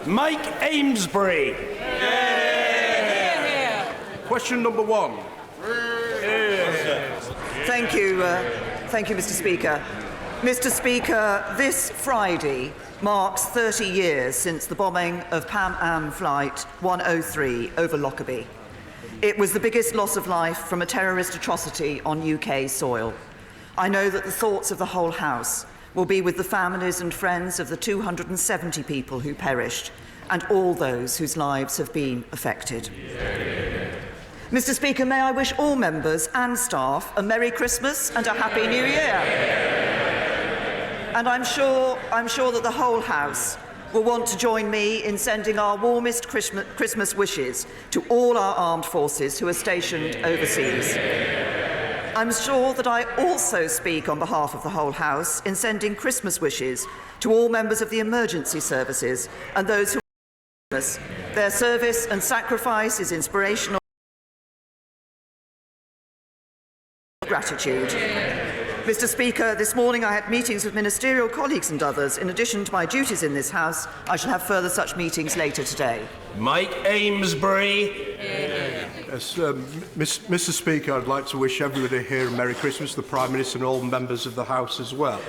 Mike Amesbury. Question number 1. Thank you, Mr. Speaker. Mr. Speaker, this Friday marks 30 years since the bombing of Pan Am Flight 103 over Lockerbie. It was the biggest loss of life from a terrorist atrocity on UK soil. I know that the thoughts of the whole House will be with the families and friends of the 270 people who perished and all those whose lives have been affected. Mr. Speaker, may I wish all members and staff a Merry Christmas and a Happy New Year. And I'm sure that the whole House will want to join me in sending our warmest Christmas wishes to all our armed forces who are stationed overseas. I'm sure that I also speak on behalf of the whole House in sending Christmas wishes to all members of the emergency services and those who are Christmas. Their service and sacrifice is inspirational. Gratitude. Mr. Speaker, this morning I had meetings with ministerial colleagues and others. In addition to my duties in this House, I shall have further such meetings later today. Mike Amesbury. Yes, Mr. Speaker, I'd like to wish everybody here a Merry Christmas, the Prime Minister and all members of the House as well.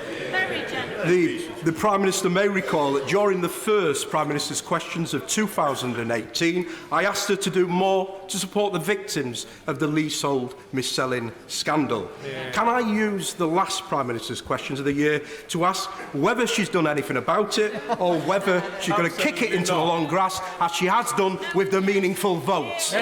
The Prime Minister may recall that during the first Prime Minister's questions of 2018, I asked her to do more to support the victims of the leasehold mis-selling scandal. Can I use the last Prime Minister's questions of the year to ask whether she's done anything about it or whether she's going to kick it into the long grass, as she has done with the meaningful votes?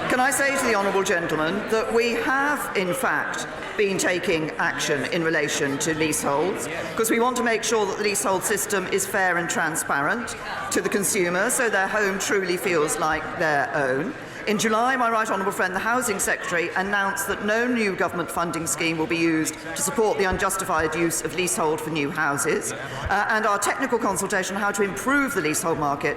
Can I say to the honourable gentleman that we have, in fact, been taking action in relation to leaseholds, because we want to make sure that the leasehold system is fair and transparent to the consumer, so their home truly feels like their own. In July, my right honourable friend, the Housing Secretary, announced that no new government funding scheme will be used to support the unjustified use of leasehold for new houses. And our technical consultation on how to improve the leasehold market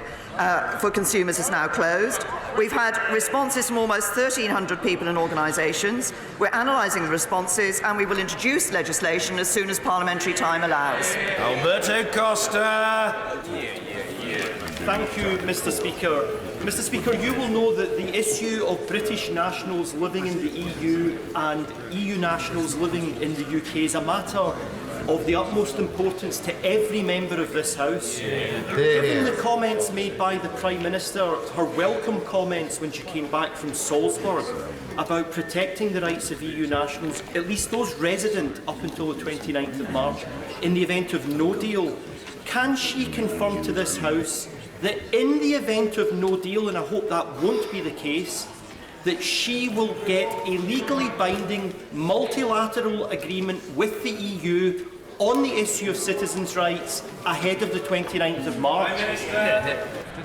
for consumers is now closed. We've had responses from almost 1,300 people and organisations. We're analysing the responses and we will introduce legislation as soon as parliamentary time allows. Alberto Costa. Thank you, Mr. Speaker. Mr. Speaker, you will know that the issue of British nationals living in the EU and EU nationals living in the UK is a matter of the utmost importance to every member of this House. Given the comments made by the Prime Minister, her welcome comments when she came back from Salzburg about protecting the rights of EU nationals, at least those resident up until the 29th of March, in the event of no deal, can she confirm to this House that in the event of no deal, and I hope that won't be the case, that she will get a legally binding multilateral agreement with the EU on the issue of citizens' rights ahead of the 29th of March?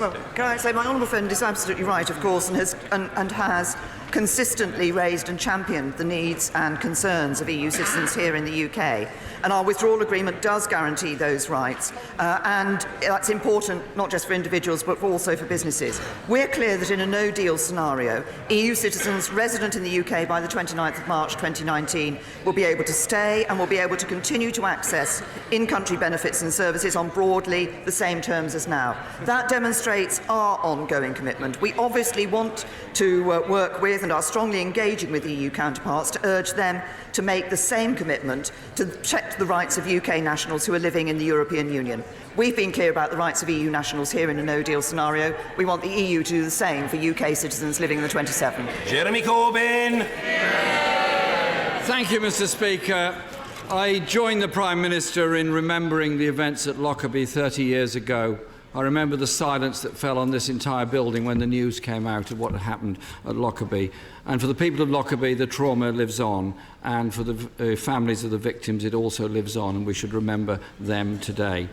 Well, can I say my honourable friend is absolutely right, of course, and has consistently raised and championed the needs and concerns of EU citizens here in the UK. And our withdrawal agreement does guarantee those rights, and that's important not just for individuals but also for businesses. We're clear that in a no-deal scenario, EU citizens resident in the UK by the 29th of March 2019 will be able to stay and will be able to continue to access in-country benefits and services on broadly the same terms as now. That demonstrates our ongoing commitment. We obviously want to work with and are strongly engaging with EU counterparts to urge them to make the same commitment to protect the rights of UK nationals who are living in the European Union. We've been clear about the rights of EU nationals here in a no-deal scenario. We want the EU to do the same for UK citizens living in the 27. Jeremy Corbyn. Thank you, Mr. Speaker. I join the Prime Minister in remembering the events at Lockerbie 30 years ago. I remember the silence that fell on this entire building when the news came out of what had happened at Lockerbie. And for the people of Lockerbie, the trauma lives on. And for the families of the victims, it also lives on. And we should remember them today.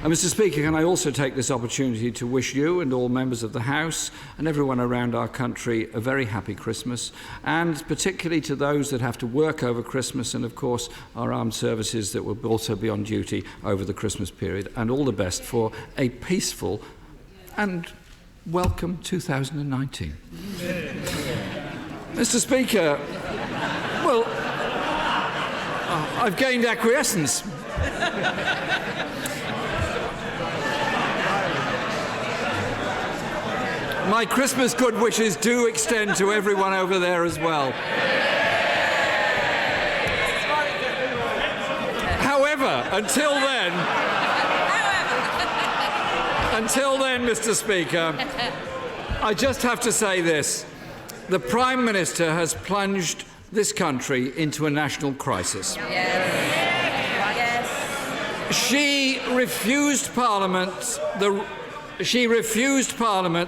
Mr. Speaker, can I also take this opportunity to wish you and all members of the House and everyone around our country a very happy Christmas, and particularly to those that have to work over Christmas and, of course, our armed services that will also be on duty over the Christmas period, and all the best for a peaceful and welcome 2019. Mr. Speaker, well... I've gained acquiescence. My Christmas good wishes do extend to everyone over there as well. However, until then, Mr. Speaker, I just have to say this. The Prime Minister has plunged this country into a national crisis. Yes. She refused Parliament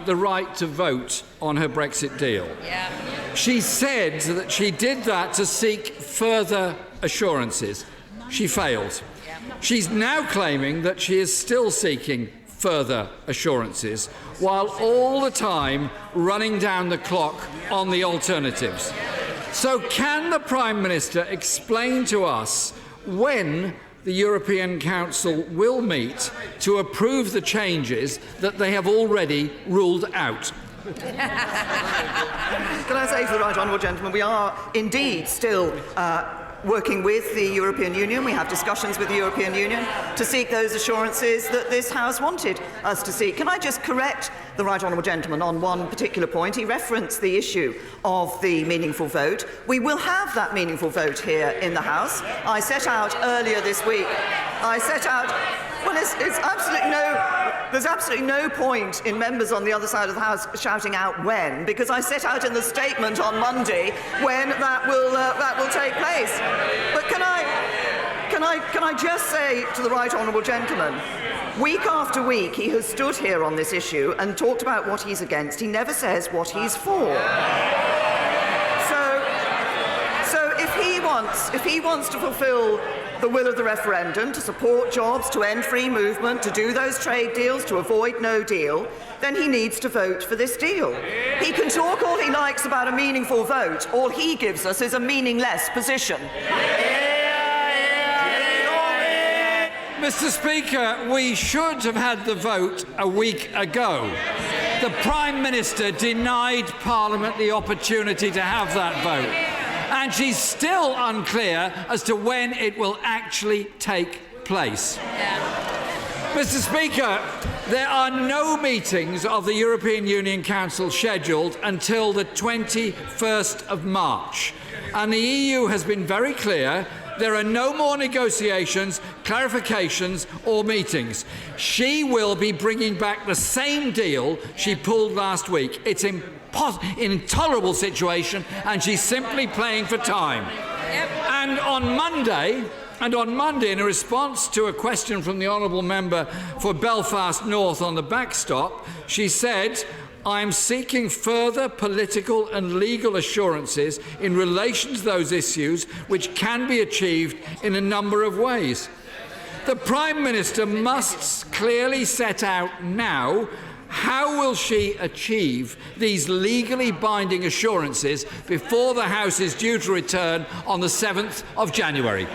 the right to vote on her Brexit deal. Yeah. She said that she did that to seek further assurances. She failed. She's now claiming that she is still seeking further assurances, while all the time running down the clock on the alternatives. So can the Prime Minister explain to us when the European Council will meet to approve the changes that they have already ruled out? Can I say to the right honourable gentleman, we are indeed still working with the European Union. We have discussions with the European Union to seek those assurances that this House wanted us to seek. Can I just correct the right honourable gentleman on one particular point? He referenced the issue of the meaningful vote. We will have that meaningful vote here in the House. I set out earlier this week, well, there's absolutely no point in members on the other side of the House shouting out when, because I set out in the statement on Monday when that will take place. But can I just say to the right honourable gentleman, week after week he has stood here on this issue and talked about what he's against. He never says what he's for. So if he wants to fulfil the will of the referendum, to support jobs, to end free movement, to do those trade deals, to avoid no deal, then he needs to vote for this deal. He can talk all he likes about a meaningful vote. All he gives us is a meaningless position. Mr. Speaker, we should have had the vote a week ago. The Prime Minister denied Parliament the opportunity to have that vote. And she's still unclear as to when it will actually take place. Mr. Speaker, there are no meetings of the European Union Council scheduled until the 21st of March. And the EU has been very clear. There are no more negotiations, clarifications or meetings. She will be bringing back the same deal she pulled last week. It's an intolerable situation, and she's simply playing for time. And on Monday, in a response to a question from the honourable member for Belfast North on the backstop, she said, "I'm seeking further political and legal assurances in relation to those issues which can be achieved in a number of ways." The Prime Minister must clearly set out now how will she achieve these legally binding assurances before the House is due to return on the 7th of January?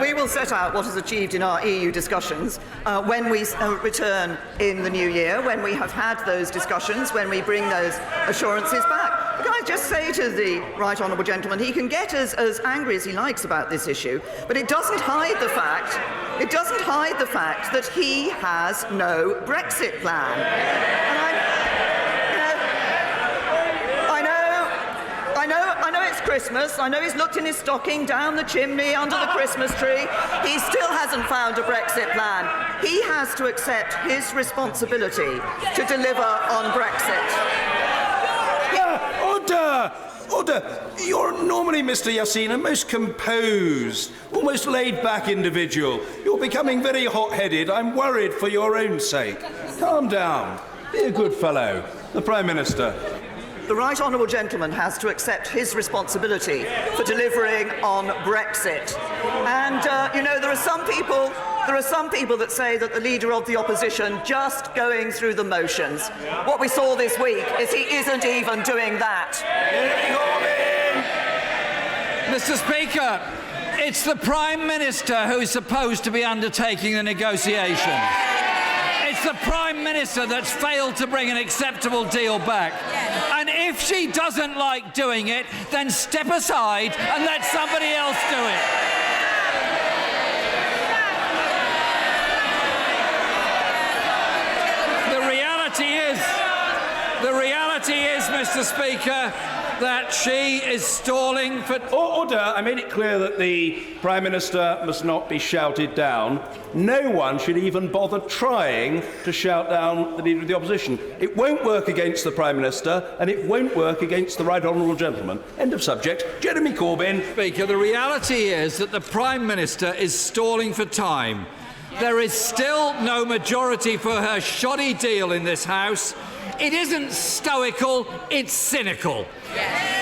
We will set out what is achieved in our EU discussions when we return in the new year, when we have had those discussions, when we bring those assurances back. But can I just say to the right honourable gentleman, he can get as angry as he likes about this issue, but it doesn't hide the fact that he has no Brexit plan. And I know it's Christmas. I know he's looked in his stocking, down the chimney, under the Christmas tree. He still hasn't found a Brexit plan. He has to accept his responsibility to deliver on Brexit. Order! You're normally, Mr. Yassin, a most composed, almost laid-back individual. You're becoming very hot-headed. I'm worried for your own sake. Calm down. Be a good fellow. The Prime Minister. The right honourable gentleman has to accept his responsibility for delivering on Brexit. And, there are some people that say that the Leader of the Opposition just going through the motions. What we saw this week is he isn't even doing that. Mr. Speaker, it's the Prime Minister who is supposed to be undertaking the negotiations. It's the Prime Minister that's failed to bring an acceptable deal back. And if she doesn't like doing it, then step aside and let somebody else do it. The reality is, Mr. Speaker, that she is stalling for... Order. I made it clear that the Prime Minister must not be shouted down. No one should even bother trying to shout down the Leader of the Opposition. It won't work against the Prime Minister, and it won't work against the Right Honourable Gentleman. End of subject. Jeremy Corbyn. Speaker, the reality is that the Prime Minister is stalling for time. There is still no majority for her shoddy deal in this House. It isn't stoical, it's cynical. Yes.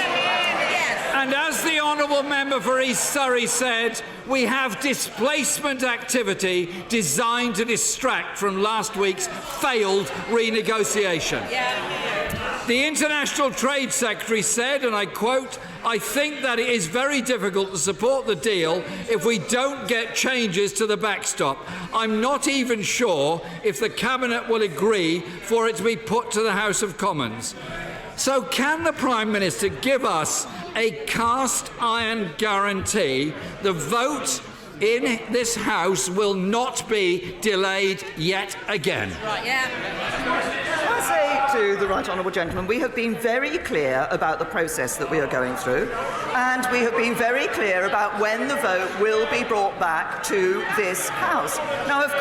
And as the Honourable Member for East Surrey said, we have displacement activity designed to distract from last week's failed renegotiation. Yeah. The International Trade Secretary said, and I quote, "I think that it is very difficult to support the deal if we don't get changes to the backstop. I'm not even sure if the Cabinet will agree for it to be put to the House of Commons." So can the Prime Minister give us a cast iron guarantee the vote in this House will not be delayed yet again? Right, yeah. I say to the Right Honourable Gentleman, we have been very clear about the process that we are going through, and we have been very clear about when the vote will be brought back to this House. Now, of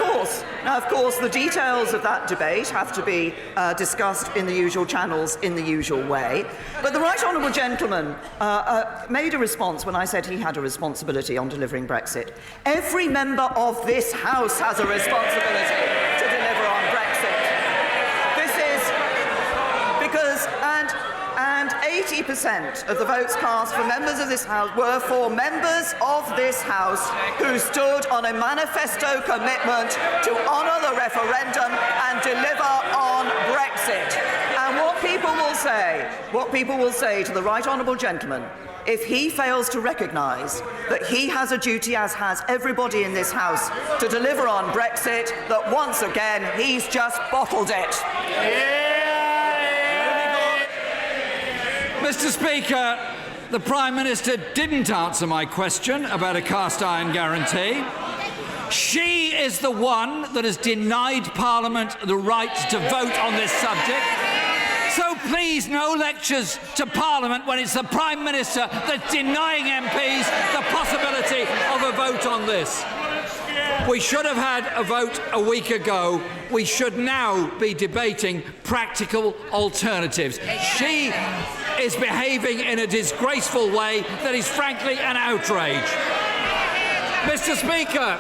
course, the details of that debate have to be discussed in the usual channels in the usual way. But the Right Honourable Gentleman made a response when I said he had a responsibility on delivering Brexit. Every member of this House has a responsibility to deliver on Brexit. This is because, and 80% of the votes cast for members of this House were for members of this House who stood on a manifesto commitment to honour the referendum and deliver on Brexit. And what people will say to the Right Honourable Gentleman, if he fails to recognise that he has a duty, as has everybody in this House, to deliver on Brexit, that once again he's just bottled it. Mr. Speaker, the Prime Minister didn't answer my question about a cast iron guarantee. She is the one that has denied Parliament the right to vote on this subject. So please, no lectures to Parliament when it's the Prime Minister that's denying MPs the possibility of a vote on this. We should have had a vote a week ago. We should now be debating practical alternatives. She is behaving in a disgraceful way that is frankly an outrage. Mr. Speaker,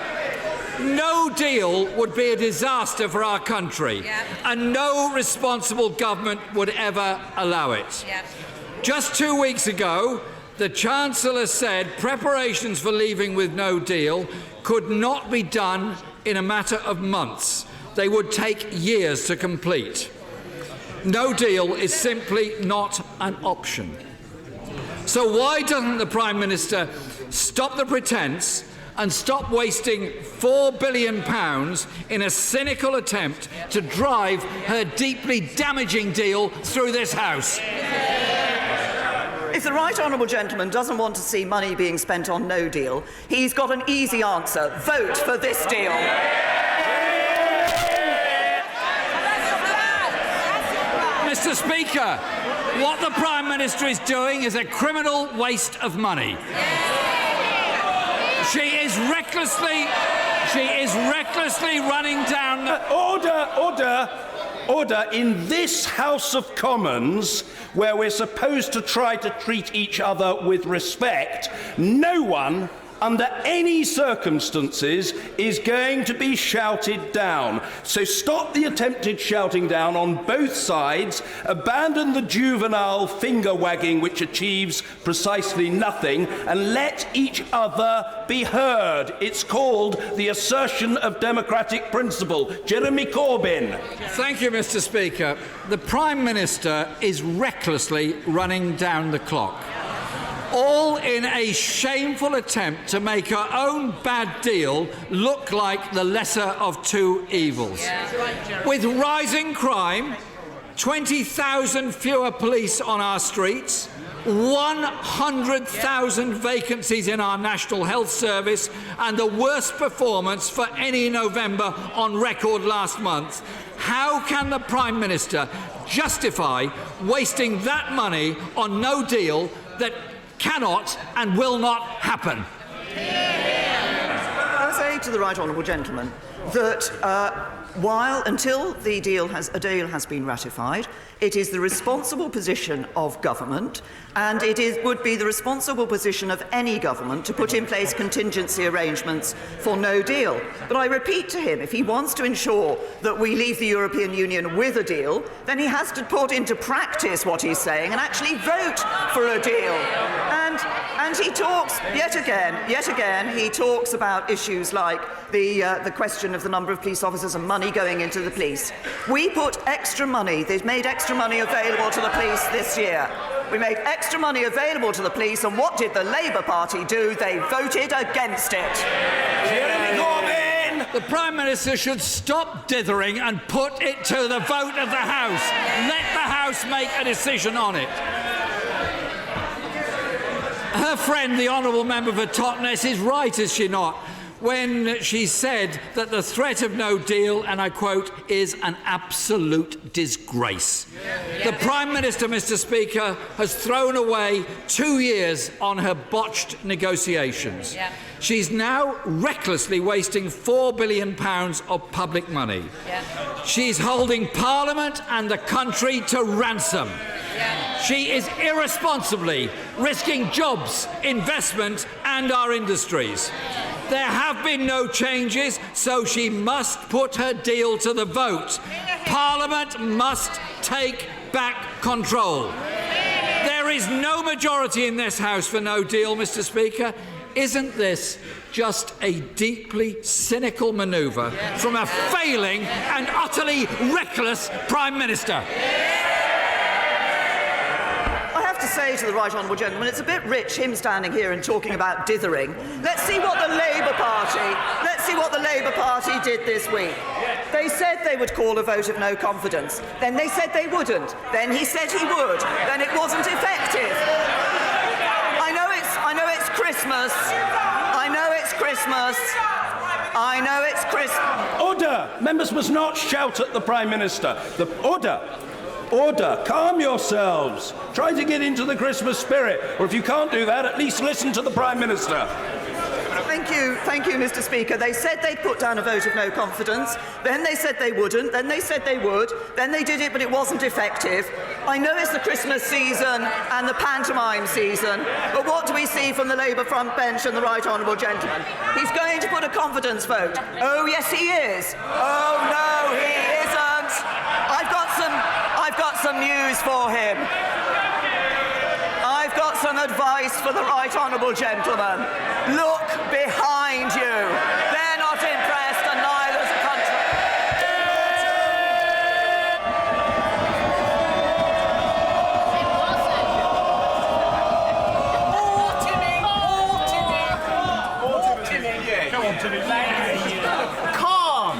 no deal would be a disaster for our country, and no responsible government would ever allow it. Just 2 weeks ago, the Chancellor said preparations for leaving with no deal could not be done in a matter of months. They would take years to complete. No deal is simply not an option. So why doesn't the Prime Minister stop the pretence and stop wasting £4 billion in a cynical attempt to drive her deeply damaging deal through this House? If the Right Honourable Gentleman doesn't want to see money being spent on no deal, he's got an easy answer. Vote for this deal. Mr. Speaker, what the Prime Minister is doing is a criminal waste of money. She is recklessly running down the... Order. In this House of Commons, where we're supposed to try to treat each other with respect, no one, under any circumstances, is going to be shouted down. So stop the attempted shouting down on both sides, abandon the juvenile finger-wagging which achieves precisely nothing, and let each other be heard. It's called the assertion of democratic principle. Jeremy Corbyn. Thank you, Mr. Speaker. The Prime Minister is recklessly running down the clock, all in a shameful attempt to make her own bad deal look like the lesser of two evils. With rising crime, 20,000 fewer police on our streets, 100,000 vacancies in our National Health Service, and the worst performance for any November on record last month. How can the Prime Minister justify wasting that money on no deal that cannot and will not happen? I say to the right honourable gentleman that until a deal has been ratified, it is the responsible position of government, and would be the responsible position of any government to put in place contingency arrangements for no deal. But I repeat to him, if he wants to ensure that we leave the European Union with a deal, then he has to put into practice what he's saying and actually vote for a deal. And he talks, yet again, he talks about issues like the question of the number of police officers and money going into the police. We put extra money, they've made extra money available to the police this year. We made extra money available to the police, and what did the Labour Party do? They voted against it. Jeremy Corbyn! The Prime Minister should stop dithering and put it to the vote of the House. Let the House make a decision on it. Her friend, the Honourable Member for Totnes, is right, is she not, when she said that the threat of no deal, and I quote, is an absolute disgrace. The Prime Minister, Mr. Speaker, has thrown away 2 years on her botched negotiations. She's now recklessly wasting £4 billion of public money. She's holding Parliament and the country to ransom. She is irresponsibly risking jobs, investment and our industries. There have been no changes, so she must put her deal to the vote. Parliament must take back control. There is no majority in this House for no deal, Mr. Speaker. Isn't this just a deeply cynical manoeuvre from a failing and utterly reckless Prime Minister? To say to the right honourable gentleman, it's a bit rich him standing here and talking about dithering. Let's see what the Labour Party did this week. They said they would call a vote of no confidence. Then they said they wouldn't. Then he said he would. Then it wasn't effective. I know it's Christmas. Order! Members must not shout at the Prime Minister. Order! Calm yourselves. Try to get into the Christmas spirit. Or if you can't do that, at least listen to the Prime Minister. Thank you, Mr. Speaker. They said they'd put down a vote of no confidence. Then they said they wouldn't. Then they said they would. Then they did it, but it wasn't effective. I know it's the Christmas season and the pantomime season, but what do we see from the Labour front bench and the right honourable gentleman? He's going to put a confidence vote. Oh, yes, he is. Oh, no, he isn't. I've got some news for him. I've got some advice for the right honourable gentleman. Look behind you. They're not impressed, and neither's the country. Calm.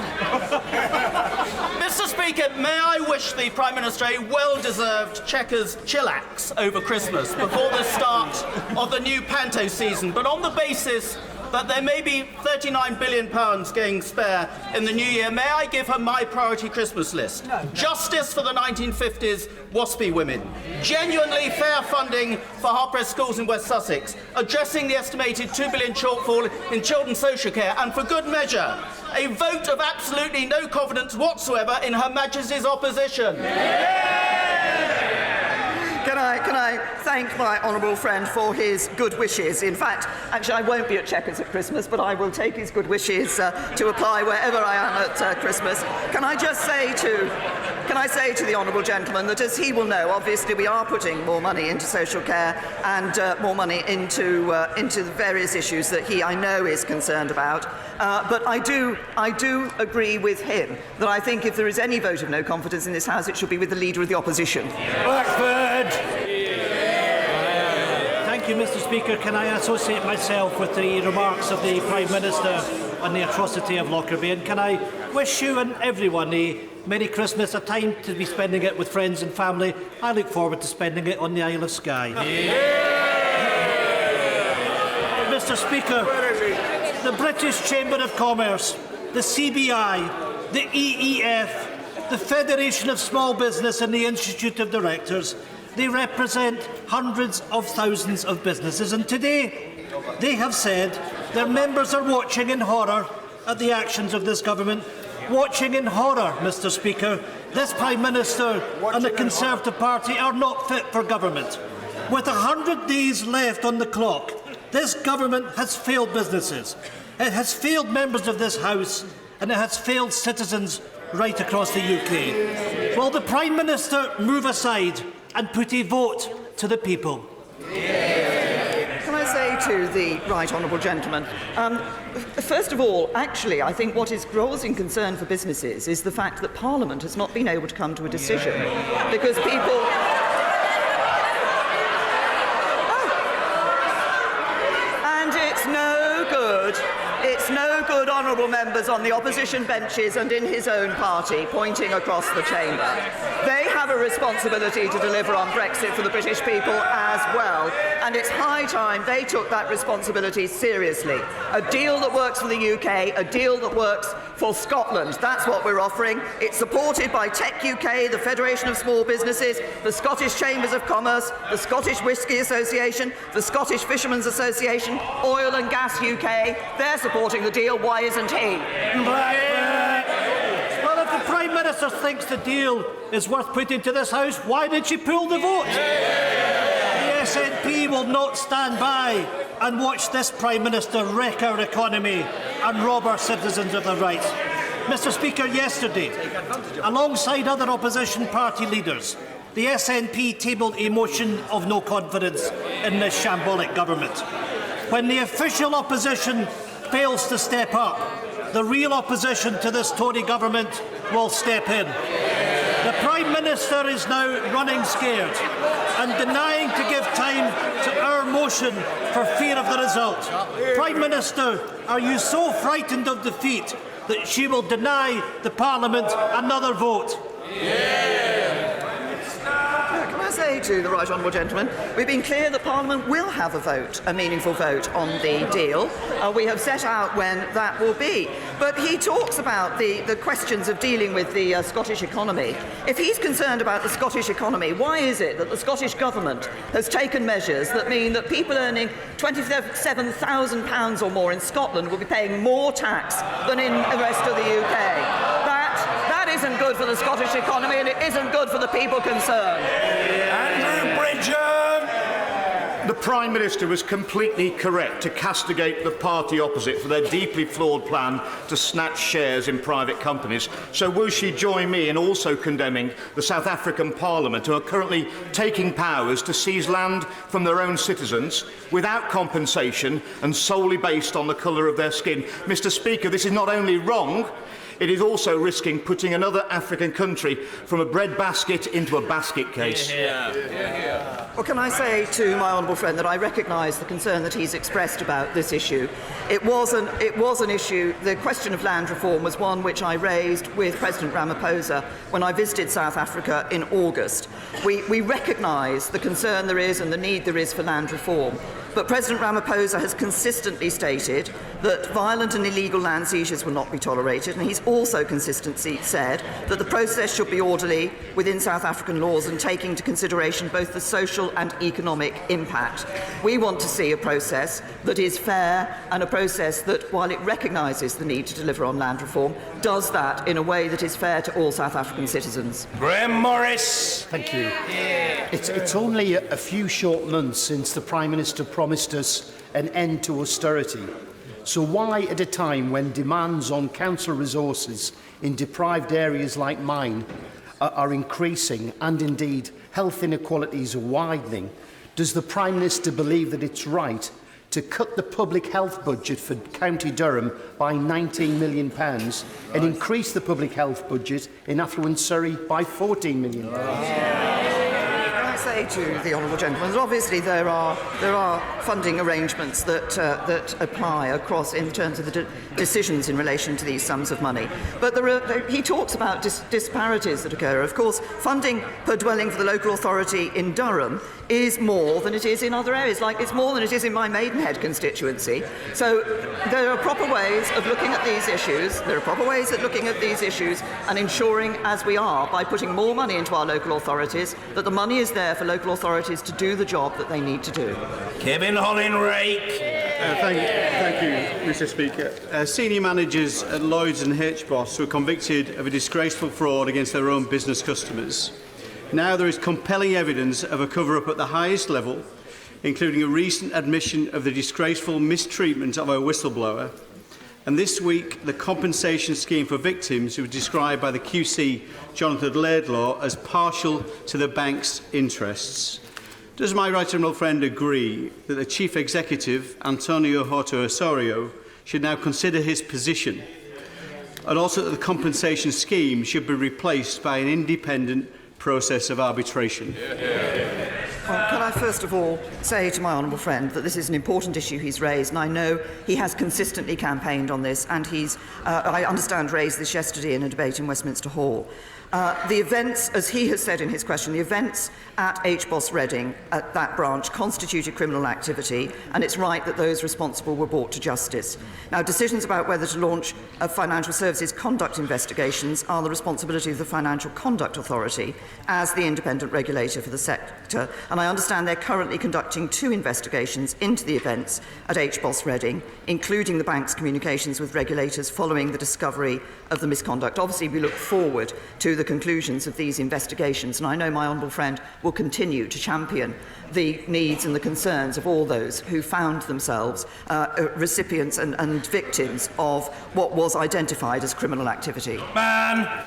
Mr. Speaker, may I wish the Prime Minister a well-deserved Chequers chillax over Christmas before the start of the new panto season, but on the basis that there may be £39 billion going spare in the new year, may I give her my priority Christmas list? No. Justice for the 1950s WASPy women, genuinely fair funding for Harpres schools in West Sussex, addressing the estimated £2 billion shortfall in children's social care, and for good measure, a vote of absolutely no confidence whatsoever in Her Majesty's opposition. Can I thank my honourable friend for his good wishes? In fact, actually, I won't be at Chequers at Christmas, but I will take his good wishes to apply wherever I am at Christmas. Can I say to the honourable gentleman that, as he will know, obviously we are putting more money into social care and more money into the various issues that he, I know, is concerned about. But I do agree with him that I think if there is any vote of no confidence in this House, it should be with the Leader of the Opposition. Blackford! Thank you, Mr. Speaker. Can I associate myself with the remarks of the Prime Minister on the atrocity of Lockerbie? And can I wish you and everyone a Merry Christmas, a time to be spending it with friends and family. I look forward to spending it on the Isle of Skye. Mr. Speaker, the British Chamber of Commerce, the CBI, the EEF, the Federation of Small Business and the Institute of Directors, they represent hundreds of thousands of businesses, and today they have said their members are watching in horror at the actions of this government. Watching in horror, Mr. Speaker. This Prime Minister and the Conservative Party are not fit for government. With 100 days left on the clock, this government has failed businesses. It has failed members of this House, and it has failed citizens right across the UK. Will the Prime Minister move aside and put a vote to the people? Can I say to the right honourable gentleman, first of all, actually, I think what is causing concern for businesses is the fact that Parliament has not been able to come to a decision because people... And it's no good. It's no good, honourable members on the opposition benches and in his own party pointing across the chamber. They have a responsibility to deliver on Brexit for the British people as well, and it's high time they took that responsibility seriously. A deal that works for the UK, a deal that works for Scotland. That's what we're offering. It's supported by Tech UK, the Federation of Small Businesses, the Scottish Chambers of Commerce, the Scottish Whisky Association, the Scottish Fishermen's Association, Oil and Gas UK. They're supporting the deal. Why isn't he? Well, if the Prime Minister thinks the deal is worth putting to this House, why did she pull the vote? The SNP will not stand by and watch this Prime Minister wreck our economy and rob our citizens of their rights. Mr. Speaker, yesterday, alongside other opposition party leaders, the SNP tabled a motion of no confidence in this shambolic government. When the official opposition fails to step up, the real opposition to this Tory government will step in. The Prime Minister is now running scared and denying to give time to our motion for fear of the result. Prime Minister, are you so frightened of defeat that she will deny the Parliament another vote? Can I say to the right honourable gentleman, we've been clear that Parliament will have a vote, a meaningful vote on the deal. We have set out when that will be. But he talks about the questions of dealing with the Scottish economy. If he's concerned about the Scottish economy, why is it that the Scottish Government has taken measures that mean that people earning £27,000 or more in Scotland will be paying more tax than in the rest of the UK? That isn't good for the Scottish economy, and it isn't good for the people concerned. Andrew Bridgham! The Prime Minister was completely correct to castigate the party opposite for their deeply flawed plan to snatch shares in private companies. So will she join me in also condemning the South African Parliament, who are currently taking powers to seize land from their own citizens without compensation and solely based on the colour of their skin? Mr. Speaker, this is not only wrong, it is also risking putting another African country from a breadbasket into a basket case. Well, can I say to my honourable friend that I recognise the concern that he's expressed about this issue. It was an issue, the question of land reform was one which I raised with President Ramaphosa when I visited South Africa in August. We recognise the concern there is and the need there is for land reform. But President Ramaphosa has consistently stated that violent and illegal land seizures will not be tolerated, and he's also consistently said that the process should be orderly within South African laws and taking into consideration both the social and economic impact. We want to see a process that is fair and a process that, while it recognises the need to deliver on land reform, does that in a way that is fair to all South African citizens. Graham Morris! Thank you. It's only a few short months since the Prime Minister promised us an end to austerity. So why, at a time when demands on council resources in deprived areas like mine are increasing and indeed health inequalities are widening, does the Prime Minister believe that it's right to cut the public health budget for County Durham by £19 million and increase the public health budget in affluent Surrey by £14 million? Can I say to the honourable gentleman that obviously there are funding arrangements that apply across in terms of the decisions in relation to these sums of money. But he talks about disparities that occur. Of course, funding per dwelling for the local authority in Durham is more than it is in other areas. Like, it's more than it is in my Maidenhead constituency. So there are proper ways of looking at these issues. There are proper ways of looking at these issues and ensuring, as we are, by putting more money into our local authorities, that the money is there for local authorities to do the job that they need to do. Kevin Hollinrake. Thank you, Mr. Speaker. Senior managers at Lloyds and HBOS were convicted of a disgraceful fraud against their own business customers. Now there is compelling evidence of a cover-up at the highest level, including a recent admission of the disgraceful mistreatment of a whistleblower. And this week, the compensation scheme for victims was described by the QC, Jonathan Laidlaw, as partial to the bank's interests. Does my right honourable friend agree that the Chief Executive, Antonio Horta Osorio, should now consider his position, and also that the compensation scheme should be replaced by an independent process of arbitration? Well, can I first of all say to my honourable friend that this is an important issue he's raised, and I know he has consistently campaigned on this, and he's, I understand, raised this yesterday in a debate in Westminster Hall. The events, as he has said in his question, the events at HBOS Reading, at that branch, constituted criminal activity, and it's right that those responsible were brought to justice. Now, decisions about whether to launch financial services conduct investigations are the responsibility of the Financial Conduct Authority as the independent regulator for the sector, and I understand they're currently conducting 2 investigations into the events at HBOS Reading, including the bank's communications with regulators following the discovery of the misconduct. Obviously, we look forward to the conclusions of these investigations, and I know my honourable friend will continue to champion the needs and the concerns of all those who found themselves recipients and victims of what was identified as criminal activity. Man!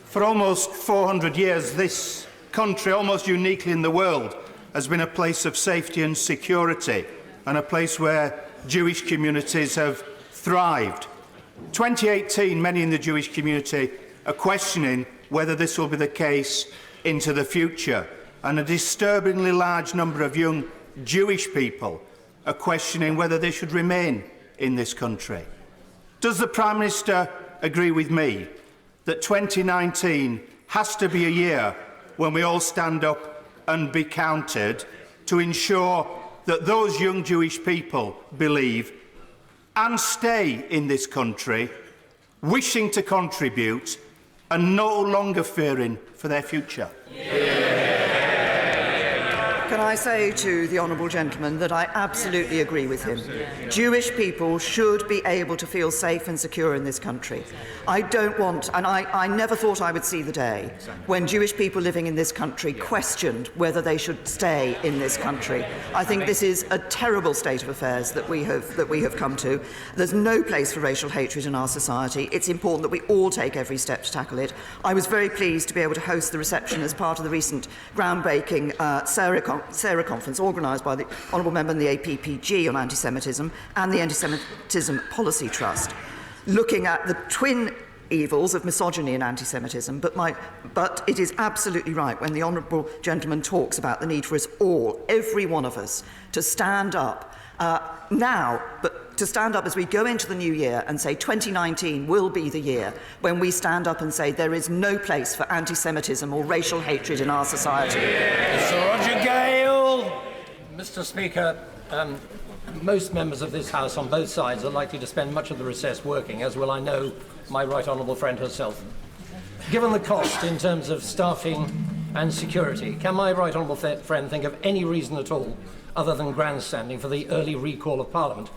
For almost 400 years, this country, almost uniquely in the world, has been a place of safety and security, and a place where Jewish communities have thrived. 2018, many in the Jewish community are questioning whether this will be the case into the future, and a disturbingly large number of young Jewish people are questioning whether they should remain in this country. Does the Prime Minister agree with me that 2019 has to be a year when we all stand up and be counted to ensure that those young Jewish people believe and stay in this country, wishing to contribute and no longer fearing for their future? Can I say to the honourable gentleman that I absolutely agree with him. Jewish people should be able to feel safe and secure in this country. I don't want, and I never thought I would see the day when Jewish people living in this country questioned whether they should stay in this country. I think this is a terrible state of affairs that we have come to. There's no place for racial hatred in our society. It's important that we all take every step to tackle it. I was very pleased to be able to host the reception as part of the recent groundbreaking Sarah conference organised by the honourable member in the APPG on anti-Semitism and the Anti-Semitism Policy Trust, looking at the twin evils of misogyny and anti-Semitism, but it is absolutely right when the honourable gentleman talks about the need for us all, every one of us, to stand up now, but to stand up as we go into the new year and say 2019 will be the year when we stand up and say there is no place for anti-Semitism or racial hatred in our society. Sir Roger Gale. Mr. Speaker, most members of this House on both sides are likely to spend much of the recess working, as will, I know, my right honourable friend herself. Given the cost in terms of staffing and security, can my right honourable friend think of any reason at all other than grandstanding for the early recall of Parliament?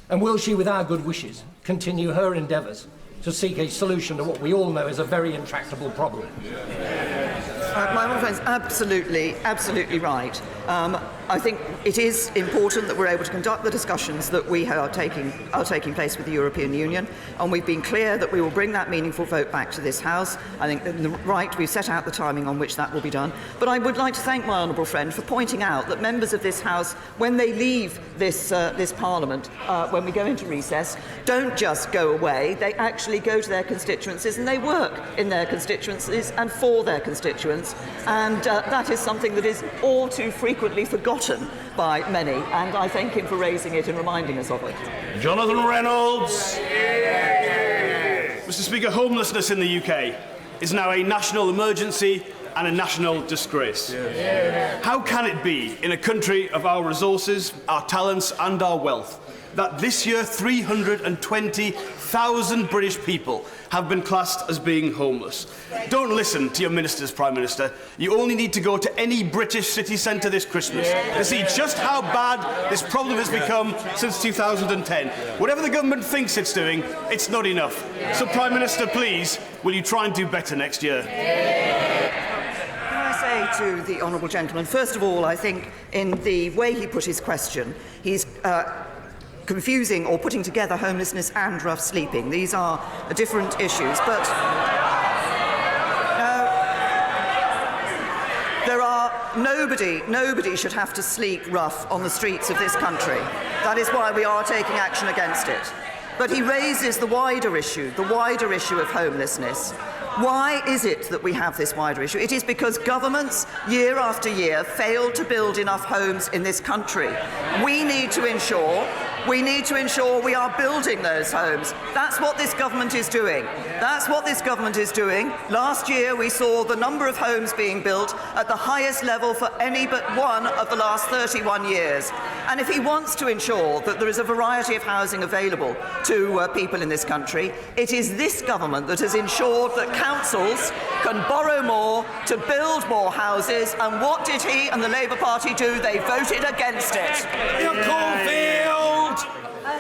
And will she, with our good wishes, continue her endeavours to seek a solution to what we all know is a very intractable problem? My honourable friend's absolutely right. I think it is important that we're able to conduct the discussions that we are taking place with the European Union, and we've been clear that we will bring that meaningful vote back to this House. I think we've set out the timing on which that will be done. But I would like to thank my honourable friend for pointing out that members of this House, when they leave this Parliament, when we go into recess, don't just go away. They actually go to their constituencies and they work in their constituencies and for their constituents. And that is something that is all too frequently forgotten by many. And I thank him for raising it and reminding us of it. Jonathan Reynolds. Mr. Speaker, homelessness in the UK is now a national emergency and a national disgrace. How can it be, in a country of our resources, our talents and our wealth, that this year 320,000 British people have been classed as being homeless? Don't listen to your ministers, Prime Minister. You only need to go to any British city centre this Christmas to see just how bad this problem has become since 2010. Whatever the government thinks it's doing, it's not enough. So, Prime Minister, please, will you try and do better next year? To the honourable gentleman, first of all, I think in the way he put his question, he's confusing or putting together homelessness and rough sleeping. These are different issues, but nobody should have to sleep rough on the streets of this country. That is why we are taking action against it. But he raises the wider issue of homelessness. Why is it that we have this wider issue? It is because governments, year after year, fail to build enough homes in this country. We need to ensure we are building those homes. That's what this government is doing. Last year, we saw the number of homes being built at the highest level for any but one of the last 31 years. And if he wants to ensure that there is a variety of housing available to people in this country, it is this government that has ensured that councils can borrow more to build more houses. And what did he and the Labour Party do? They voted against it.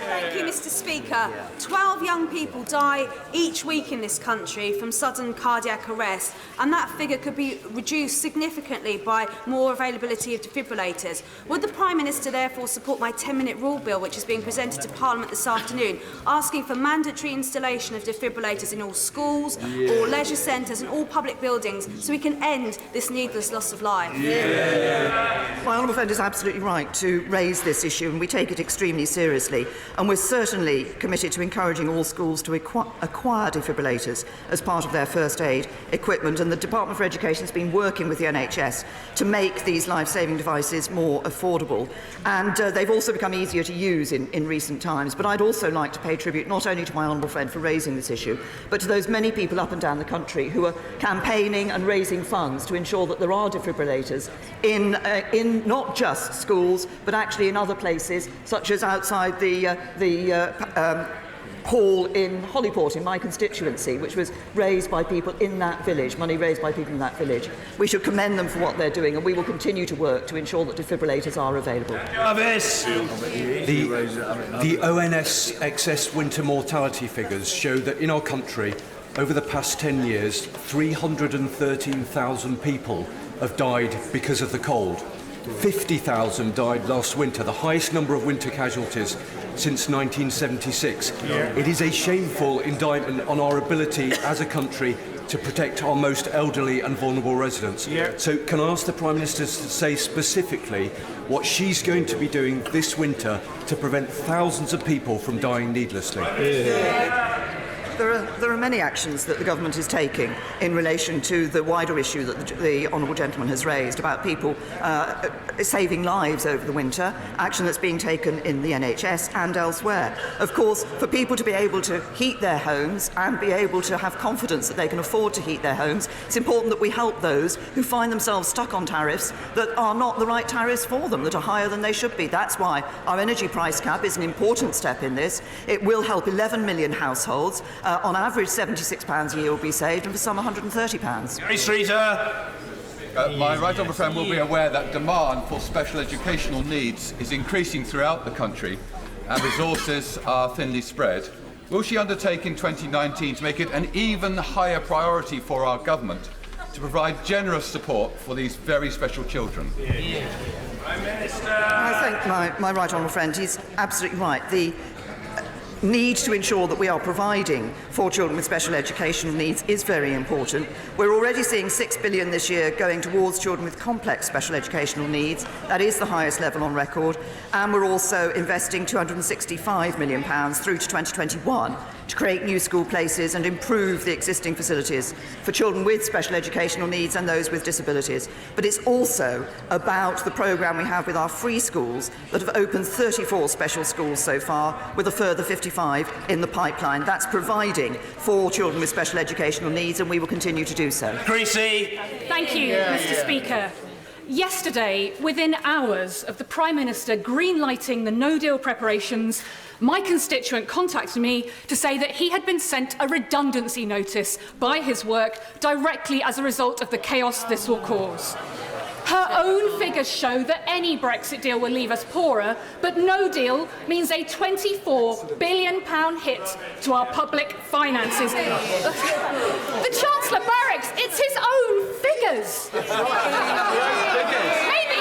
Thank you, Mr. Speaker. 12 young people die each week in this country from sudden cardiac arrest, and that figure could be reduced significantly by more availability of defibrillators. Would the Prime Minister therefore support my 10-minute rule bill, which is being presented to Parliament this afternoon, asking for mandatory installation of defibrillators in all schools, all leisure centres and all public buildings, so we can end this needless loss of life? My honourable friend is absolutely right to raise this issue, and we take it extremely seriously. And we're certainly committed to encouraging all schools to acquire defibrillators as part of their first aid equipment. And the Department for Education has been working with the NHS to make these life-saving devices more affordable. And they've also become easier to use in recent times. But I'd also like to pay tribute not only to my honourable friend for raising this issue, but to those many people up and down the country who are campaigning and raising funds to ensure that there are defibrillators in not just schools, but actually in other places, such as outside the hall in Hollyport, in my constituency, which was raised by people in that village, money raised by people in that village. We should commend them for what they're doing, and we will continue to work to ensure that defibrillators are available. The ONS excess winter mortality figures show that in our country, over the past 10 years, 313,000 people have died because of the cold. 50,000 died last winter, the highest number of winter casualties since 1976. It is a shameful indictment on our ability as a country to protect our most elderly and vulnerable residents. So can I ask the Prime Minister to say specifically what she's going to be doing this winter to prevent thousands of people from dying needlessly? There are many actions that the government is taking in relation to the wider issue that the honourable gentleman has raised about people saving lives over the winter, action that's being taken in the NHS and elsewhere. Of course, for people to be able to heat their homes and be able to have confidence that they can afford to heat their homes, it's important that we help those who find themselves stuck on tariffs that are not the right tariffs for them, that are higher than they should be. That's why our energy price cap is an important step in this. It will help 11 million households. On average, £76 a year will be saved, and for some £130. Gary Streeter. My right honourable friend will be aware that demand for special educational needs is increasing throughout the country and resources are thinly spread. Will she undertake in 2019 to make it an even higher priority for our government to provide generous support for these very special children? I thank my right honourable friend. He's absolutely right. The need to ensure that we are providing for children with special educational needs is very important. We're already seeing £6 billion this year going towards children with complex special educational needs. That is the highest level on record. And we're also investing £265 million through to 2021 to create new school places and improve the existing facilities for children with special educational needs and those with disabilities. But it's also about the programme we have with our free schools that have opened 34 special schools so far, with a further 55 in the pipeline. That's providing for children with special educational needs, and we will continue to do so. Creasy. Thank you, Mr. Speaker. Yesterday, within hours of the Prime Minister green-lighting the no-deal preparations, my constituent contacted me to say that he had been sent a redundancy notice by his work directly as a result of the chaos this will cause. Her own figures show that any Brexit deal will leave us poorer, but no deal means a £24 billion hit to our public finances. The Chancellor Barracks, it's his own figures. Maybe.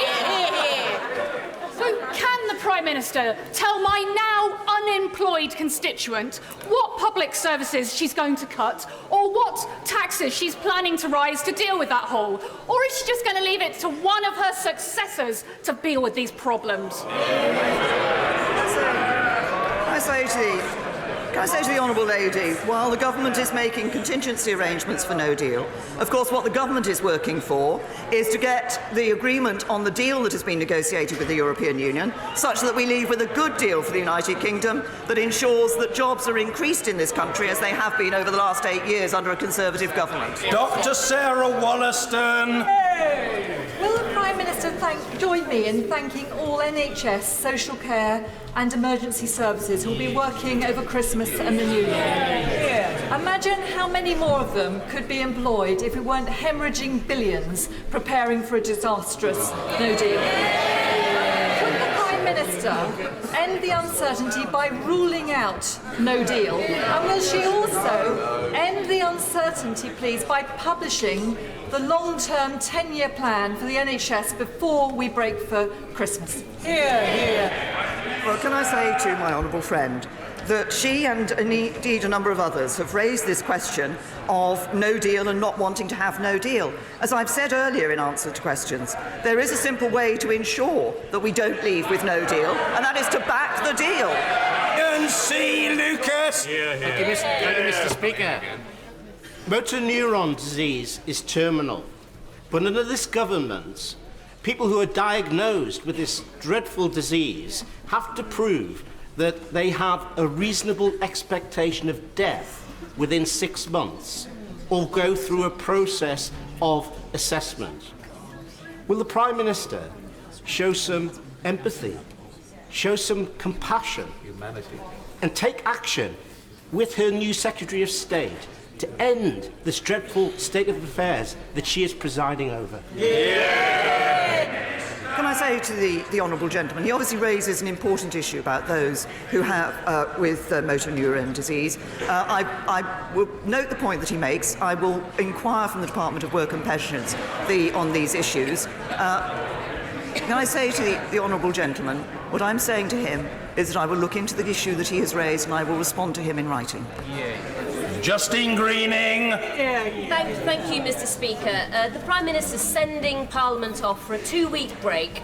So can the Prime Minister tell my now unemployed constituent what public services she's going to cut, or what taxes she's planning to rise to deal with that hole? Or is she just going to leave it to one of her successors to deal with these problems? Can I say to the Honourable Lady, while the government is making contingency arrangements for no deal, of course what the government is working for is to get the agreement on the deal that has been negotiated with the European Union, such that we leave with a good deal for the United Kingdom that ensures that jobs are increased in this country as they have been over the last 8 years under a Conservative government. Dr. Sarah Wollaston. Will the Prime Minister join me in thanking all NHS, social care and emergency services who will be working over Christmas and the New Year? Imagine how many more of them could be employed if we weren't hemorrhaging billions preparing for a disastrous no deal. Could the Prime Minister end the uncertainty by ruling out no deal? And will she also end the uncertainty, please, by publishing the long-term 10-year plan for the NHS before we break for Christmas? Well, can I say to my honourable friend that she and indeed a number of others have raised this question of no deal and not wanting to have no deal. As I've said earlier in answer to questions, there is a simple way to ensure that we don't leave with no deal, and that is to back the deal. And see, Lucas. Thank you, Mr. Speaker. Motor neuron disease is terminal, but under this government, people who are diagnosed with this dreadful disease have to prove that they have a reasonable expectation of death within 6 months, or go through a process of assessment. Will the Prime Minister show some empathy, show some compassion, and take action with her new Secretary of State to end this dreadful state of affairs that she is presiding over? Can I say to the honourable gentleman, he obviously raises an important issue about those who have with motor neuron disease. I will note the point that he makes. I will inquire from the Department of Work and Pensions on these issues. Can I say to the honourable gentleman, what I'm saying to him is that I will look into the issue that he has raised and I will respond to him in writing. Justine Greening. Thank you, Mr. Speaker. The Prime Minister's sending Parliament off for a 2-week break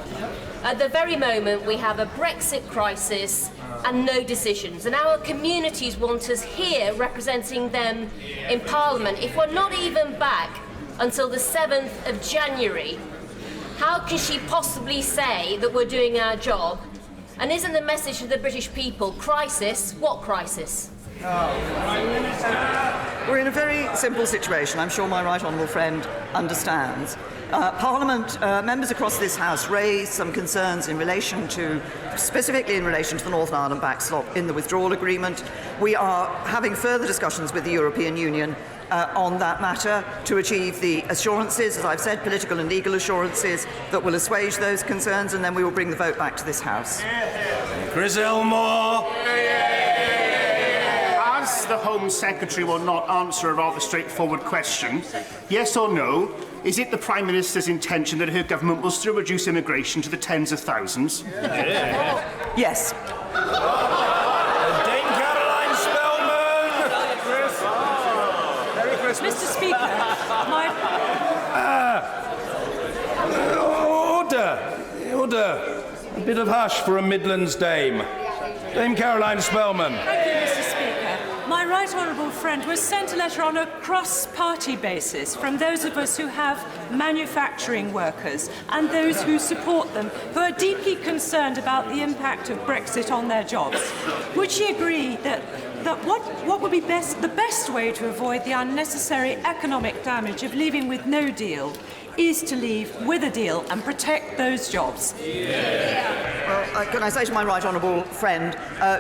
at the very moment we have a Brexit crisis and no decisions. And our communities want us here representing them in Parliament. If we're not even back until the 7th of January, how can she possibly say that we're doing our job? And isn't the message to the British people, crisis? What crisis? We're in a very simple situation. I'm sure my right honourable friend understands. Parliament, members across this House raised some concerns in relation to, specifically in relation to the Northern Ireland backstop in the withdrawal agreement. We are having further discussions with the European Union on that matter to achieve the assurances, as I've said, political and legal assurances that will assuage those concerns, and then we will bring the vote back to this House. Chris Elmore. As the Home Secretary will not answer a rather straightforward question, yes or no, is it the Prime Minister's intention that her government will still reduce immigration to the tens of thousands? Yes. Dame Caroline Spellman! Merry Christmas. Mr. Speaker, Order. A bit of hush for a Midlands dame. Dame Caroline Spellman. Thank you, Mr. Speaker. My right honourable friend was sent a letter on a cross-party basis from those of us who have manufacturing workers and those who support them, who are deeply concerned about the impact of Brexit on their jobs. Would she agree that what would be the best way to avoid the unnecessary economic damage of leaving with no deal is to leave with a deal and protect those jobs? Well, can I say to my right honourable friend,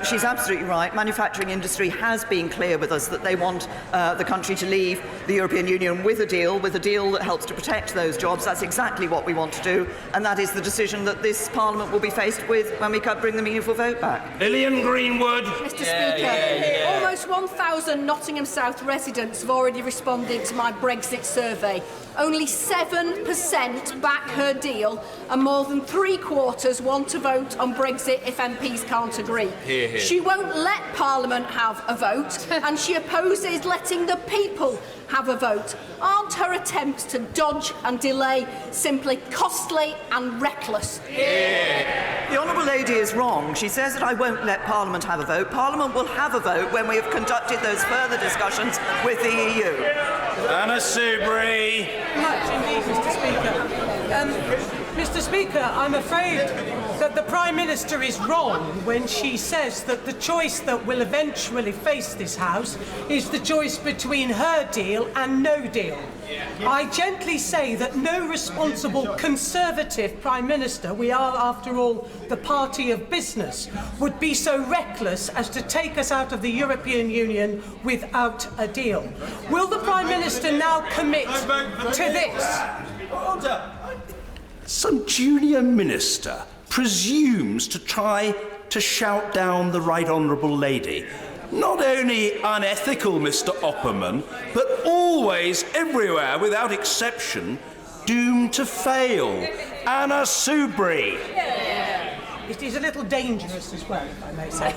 she's absolutely right. Manufacturing industry has been clear with us that they want the country to leave the European Union with a deal that helps to protect those jobs. That's exactly what we want to do, and that is the decision that this Parliament will be faced with when we bring the meaningful vote back. Lillian Greenwood. Mr. Speaker, almost 1,000 Nottingham South residents have already responded to my Brexit survey. Only 7% back her deal, and more than 3/4 want to vote on Brexit if MPs can't agree. Hear, hear. She won't let Parliament have a vote, and she opposes letting the people have a vote. Aren't her attempts to dodge and delay simply costly and reckless? The Honourable Lady is wrong. She says that I won't let Parliament have a vote. Parliament will have a vote when we have conducted those further discussions with the EU. Anna Soubry. Much indeed, Mr. Speaker. Mr. Speaker, I'm afraid that the Prime Minister is wrong when she says that the choice that will eventually face this House is the choice between her deal and no deal. I gently say that no responsible Conservative Prime Minister, we are after all the party of business, would be so reckless as to take us out of the European Union without a deal. Will the Prime Minister now commit to this? Order. Some junior minister presumes to try to shout down the Right Honourable Lady. Not only unethical, Mr. Opperman, but always, everywhere, without exception, doomed to fail. Anna Soubry. It is a little dangerous as well, if I may say.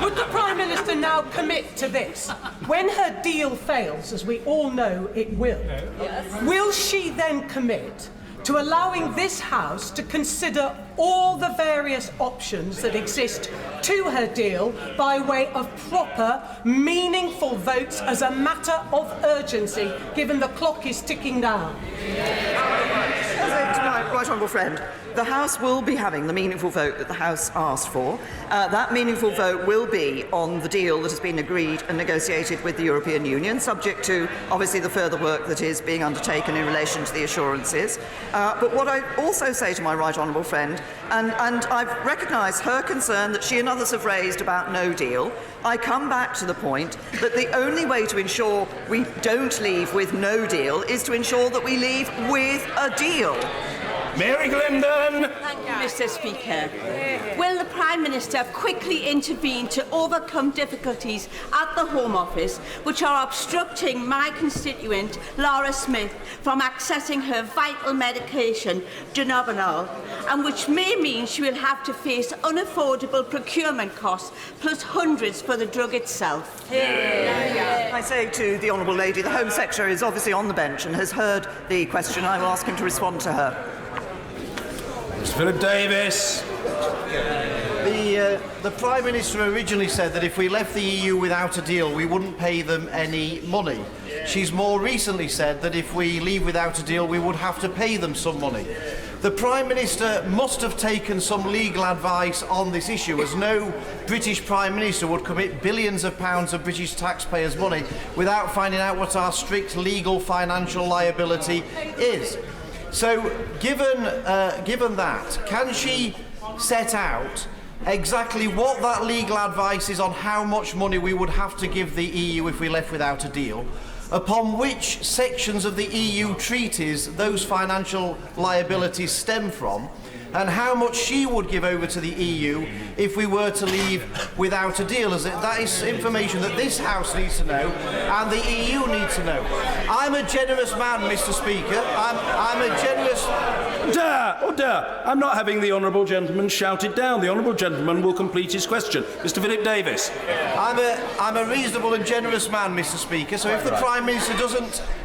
Would the Prime Minister now commit to this? When her deal fails, as we all know it will she then commit to allowing this House to consider all the various options that exist to her deal by way of proper, meaningful votes as a matter of urgency, given the clock is ticking down? To my right honourable friend, the House will be having the meaningful vote that the House asked for. That meaningful vote will be on the deal that has been agreed and negotiated with the European Union, subject to, obviously, the further work that is being undertaken in relation to the assurances. But what I also say to my right honourable friend, and I've recognised her concern that she and others have raised about no deal, I come back to the point that the only way to ensure we don't leave with no deal is to ensure that we leave with a deal. Mary Glendon. Thank you, Mr. Speaker. Will the Prime Minister quickly intervene to overcome difficulties at the Home Office which are obstructing my constituent, Laura Smith, from accessing her vital medication, Dronabinol, and which may mean she will have to face unaffordable procurement costs plus hundreds for the drug itself? I say to the Honourable Lady, the Home Secretary is obviously on the bench and has heard the question. I will ask him to respond to her. Mr. Philip Davis. The Prime Minister originally said that if we left the EU without a deal, we wouldn't pay them any money. She's more recently said that if we leave without a deal, we would have to pay them some money. The Prime Minister must have taken some legal advice on this issue, as no British Prime Minister would commit billions of pounds of British taxpayers' money without finding out what our strict legal financial liability is. So, given that, can she set out exactly what that legal advice is on how much money we would have to give the EU if we left without a deal, upon which sections of the EU treaties those financial liabilities stem from, and how much she would give over to the EU if we were to leave without a deal. That is information that this House needs to know and the EU needs to know. I'm a generous man, Mr. Speaker. I'm a generous... Order! I'm not having the honourable gentleman shouted down. The honourable gentleman will complete his question. Mr. Philip Davis. I'm a reasonable and generous man, Mr. Speaker, so if the Prime Minister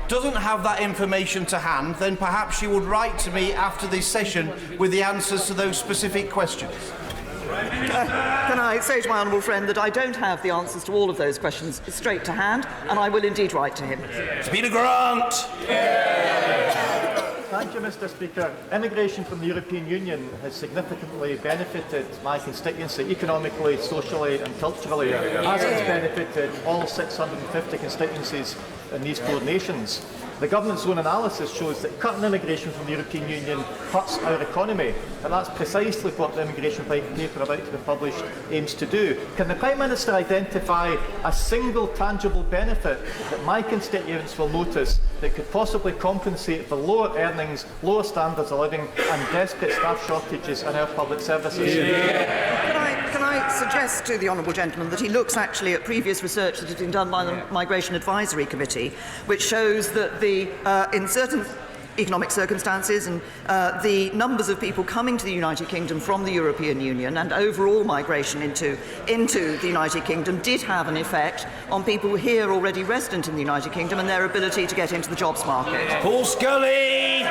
doesn't have that information to hand, then perhaps she would write to me after this session with the answers to those specific questions. Can I say to my honourable friend that I don't have the answers to all of those questions straight to hand, and I will indeed write to him. Speaker Grant! Thank you, Mr. Speaker. Immigration from the European Union has significantly benefited my constituency economically, socially and culturally, as it's benefited all 650 constituencies in these 4 nations. The government's own analysis shows that cutting immigration from the European Union hurts our economy, and that's precisely what the immigration paper about to be published aims to do. Can the Prime Minister identify a single tangible benefit that my constituents will notice that could possibly compensate for lower earnings, lower standards of living and desperate staff shortages in our public services? Can I suggest to the honourable gentleman that he looks actually at previous research that has been done by the Migration Advisory Committee, which shows that in certain economic circumstances and the numbers of people coming to the United Kingdom from the European Union and overall migration into the United Kingdom did have an effect on people here already resident in the United Kingdom and their ability to get into the jobs market. Paul Scully!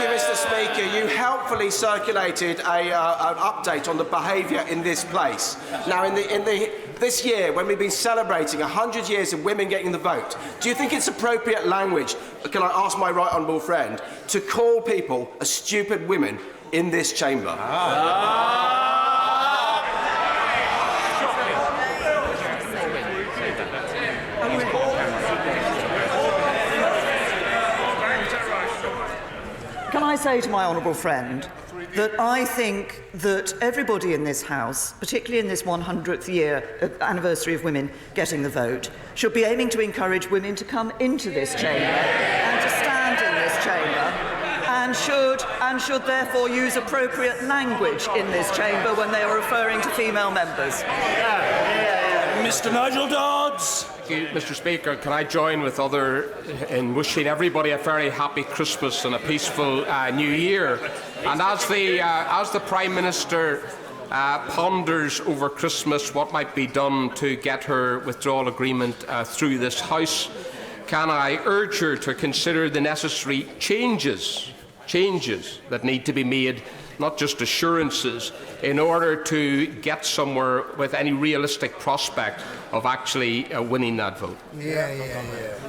Mr. Speaker, you helpfully circulated an update on the behaviour in this place. Now, this year, when we've been celebrating 100 years of women getting the vote, do you think it's appropriate language, can I ask my right honourable friend, to call people a stupid women in this chamber? Can I say to my honourable friend that I think that everybody in this House, particularly in this 100th year anniversary of women getting the vote, should be aiming to encourage women to come into this chamber and to stand in this chamber, and should therefore use appropriate language in this chamber when they are referring to female members. Mr. Nigel Dodds. Thank you, Mr. Speaker. Can I join with others in wishing everybody a very happy Christmas and a peaceful New Year? And as the Prime Minister ponders over Christmas what might be done to get her withdrawal agreement through this House, can I urge her to consider the necessary changes that need to be made, not just assurances, in order to get somewhere with any realistic prospect of actually winning that vote.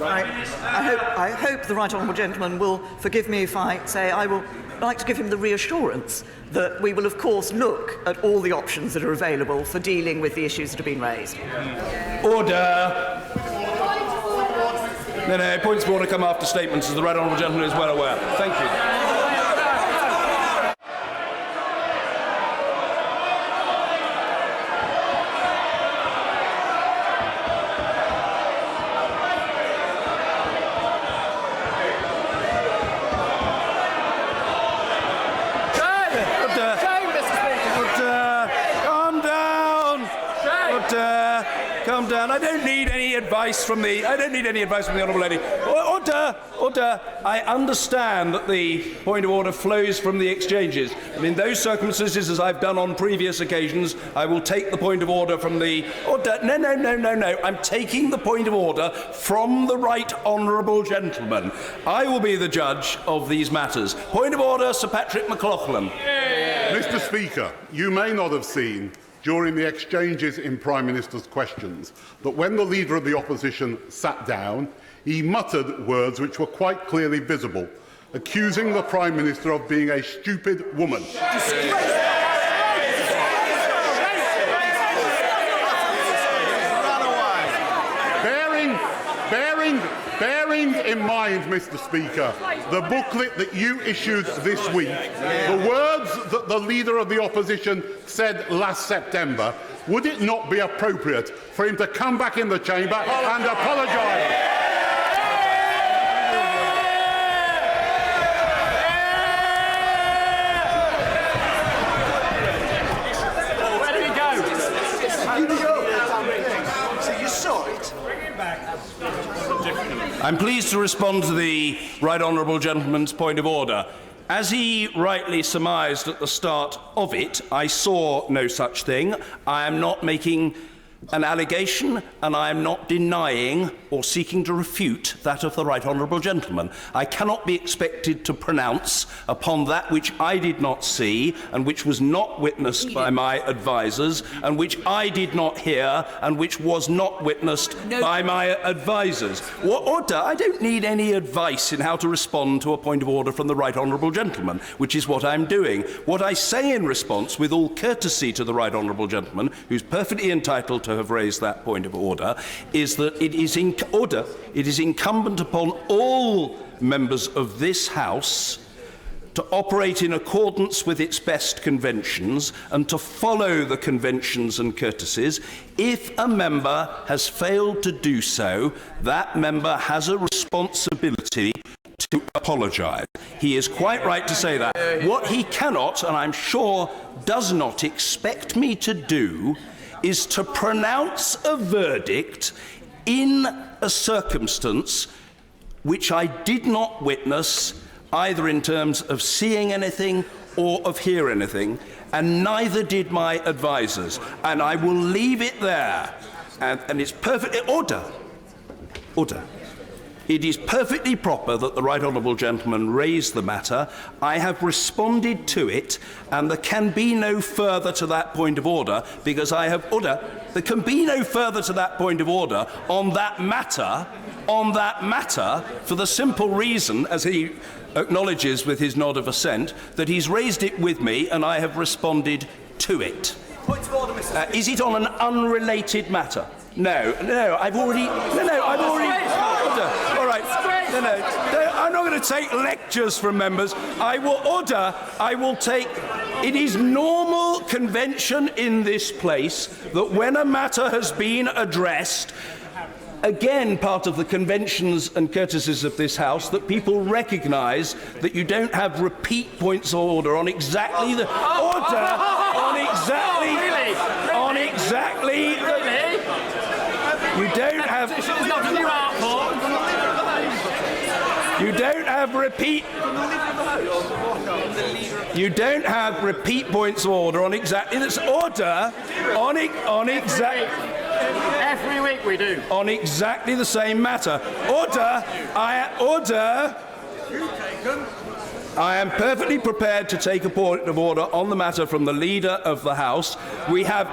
I hope the right honourable gentleman will forgive me if I say I will like to give him the reassurance that we will of course look at all the options that are available for dealing with the issues that have been raised. Order! No, points of order come after statements, as the right honourable gentleman is well aware. Thank you. Calm down. I don't need any advice from the honourable lady. Order. I understand that the point of order flows from the exchanges, and in those circumstances, as I've done on previous occasions, I will take the point of order from the order. No. I'm taking the point of order from the right honourable gentleman. I will be the judge of these matters. Point of order, Sir Patrick McLaughlin. Mr. Speaker, you may not have seen during the exchanges in Prime Minister's questions that when the Leader of the Opposition sat down, he muttered words which were quite clearly visible, accusing the Prime Minister of being a stupid woman. Bearing in mind, Mr. Speaker, the booklet that you issued this week, the words that the Leader of the Opposition said last September, would it not be appropriate for him to come back in the chamber and apologise? I'm pleased to respond to the right honourable gentleman's point of order. As he rightly surmised at the start of it, I saw no such thing. I am not making an allegation, and I am not denying or seeking to refute that of the right honourable gentleman. I cannot be expected to pronounce upon that which I did not see and which was not witnessed by my advisers and which I did not hear and which was not witnessed by my advisers. What order? I don't need any advice in how to respond to a point of order from the right honourable gentleman, which is what I'm doing. What I say in response, with all courtesy to the right honourable gentleman, who's perfectly entitled to have raised that point of order, is that it is incumbent upon all members of this House to operate in accordance with its best conventions and to follow the conventions and courtesies. If a member has failed to do so, that member has a responsibility to apologise. He is quite right to say that. What he cannot, and I'm sure does not expect me to do, is to pronounce a verdict in a circumstance which I did not witness, either in terms of seeing anything or of hearing anything, and neither did my advisers. And I will leave it there. And it's perfectly... Order. It is perfectly proper that the right honourable gentleman raise the matter. I have responded to it, and there can be no further to that point of order, because I have... There can be no further to that point of order on that matter, for the simple reason, as he acknowledges with his nod of assent, that he's raised it with me and I have responded to it. Point of order, Mr. Is it on an unrelated matter? No, I've already... All right. I'm not going to take lectures from members. I will take... It is normal convention in this place that when a matter has been addressed, again, part of the conventions and courtesies of this House, that people recognise that you don't have repeat points of order on exactly the... You don't have... You don't have repeat... You don't have repeat points of order on exactly this order on exactly... Every week we do. On exactly the same matter. I am perfectly prepared to take a point of order on the matter from the Leader of the House. We have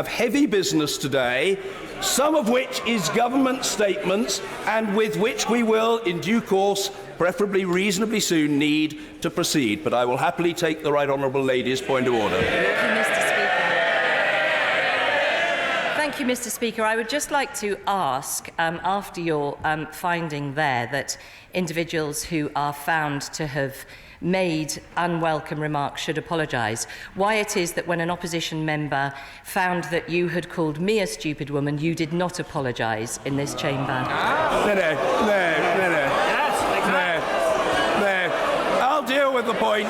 heavy business today, some of which is government statements, and with which we will, in due course, preferably reasonably soon, need to proceed. But I will happily take the right honourable lady's point of order. Thank you, Mr. Speaker. I would just like to ask, after your finding there that individuals who are found to have made unwelcome remarks should apologise, why it is that when an opposition member found that you had called me a stupid woman, you did not apologise in this chamber? No. I'll deal with the point.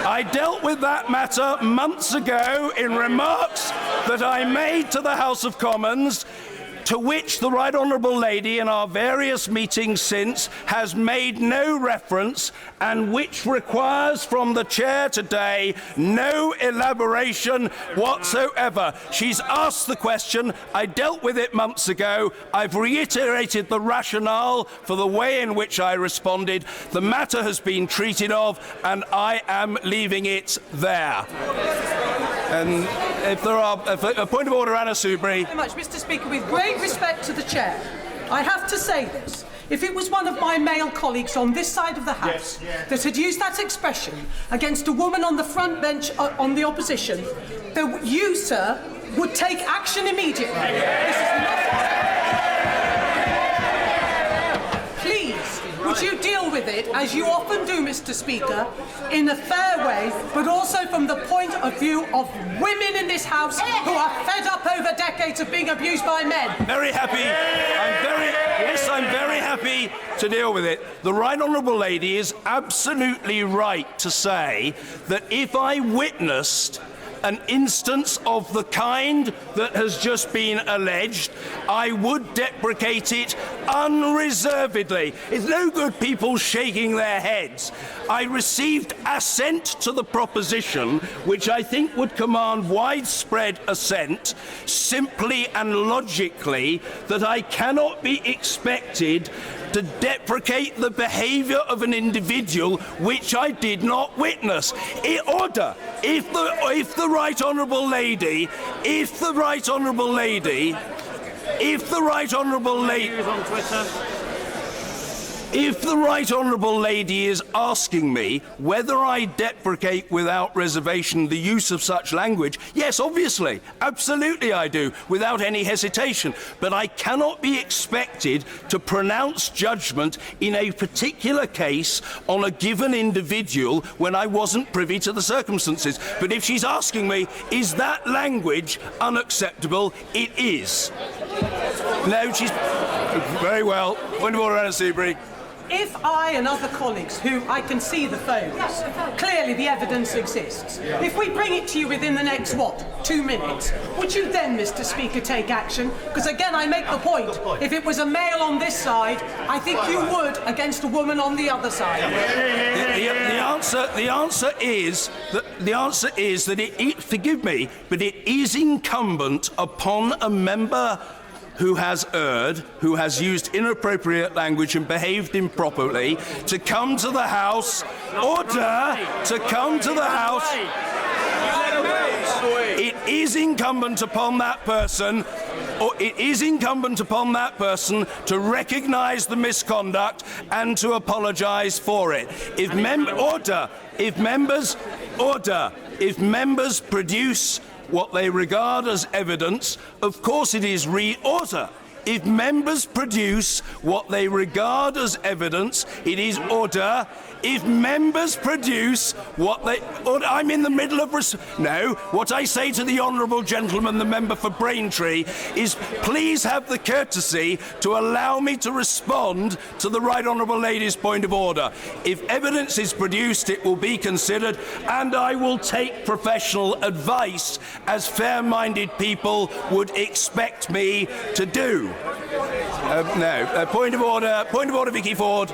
I dealt with that matter months ago in remarks that I made to the House of Commons, to which the Right Honourable Lady in our various meetings since has made no reference, and which requires from the Chair today no elaboration whatsoever. She's asked the question. I dealt with it months ago. I've reiterated the rationale for the way in which I responded. The matter has been treated of, and I am leaving it there. And if a point of order, Anna Soubry. Thank you very much, Mr. Speaker. With great respect to the Chair, I have to say this. If it was one of my male colleagues on this side of the House that had used that expression against a woman on the front bench on the opposition, you, sir, would take action immediately. This is not... Please, would Could you deal with it, as you often do, Mr. Speaker, in a fair way, but also from the point of view of women in this House who are fed up over decades of being abused by men? Very happy. I'm very happy to deal with it. The Right Honourable Lady is absolutely right to say that if I witnessed an instance of the kind that has just been alleged, I would deprecate it unreservedly. It's no good people shaking their heads. I received assent to the proposition, which I think would command widespread assent, simply and logically, that I cannot be expected to deprecate the behaviour of an individual which I did not witness. Order. If the Right Honourable Lady is asking me whether I deprecate without reservation the use of such language, yes, obviously, absolutely I do, without any hesitation. But I cannot be expected to pronounce judgment in a particular case on a given individual when I wasn't privy to the circumstances. But if she's asking me, is that language unacceptable? It is. No, she's... Very well. Point of order, Anna Seabury. If I and other colleagues, who I can see the phones, clearly the evidence exists. If we bring it to you within the next, 2 minutes, would you then, Mr. Speaker, take action? Because again, I make the point, if it was a male on this side, I think you would against a woman on the other side. The answer is that it forgive me, but it is incumbent upon a member who has erred, who has used inappropriate language and behaved improperly, to come to the House, It is incumbent upon that person, to recognise the misconduct and to apologise for it. If members produce what they regard as evidence, of course it is order. If members produce what they regard as evidence, it is order. If members produce what they... I'm in the middle of... No, what I say to the honourable gentleman, the member for Braintree, is please have the courtesy to allow me to respond to the Right Honourable Lady's point of order. If evidence is produced, it will be considered, and I will take professional advice, as fair-minded people would expect me to do. Point of order, Vicky Ford.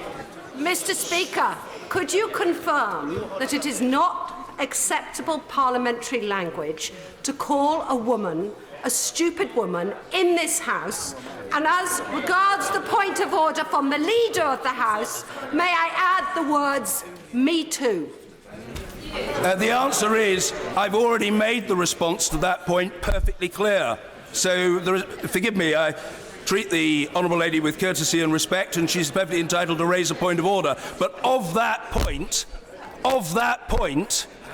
Mr. Speaker, could you confirm that it is not acceptable parliamentary language to call a woman a stupid woman in this House? And as regards the point of order from the Leader of the House, may I add the words, me too? The answer is, I've already made the response to that point perfectly clear. So, forgive me, I treat the Honourable Lady with courtesy and respect, and she's perfectly entitled to raise a point of order. But of that point,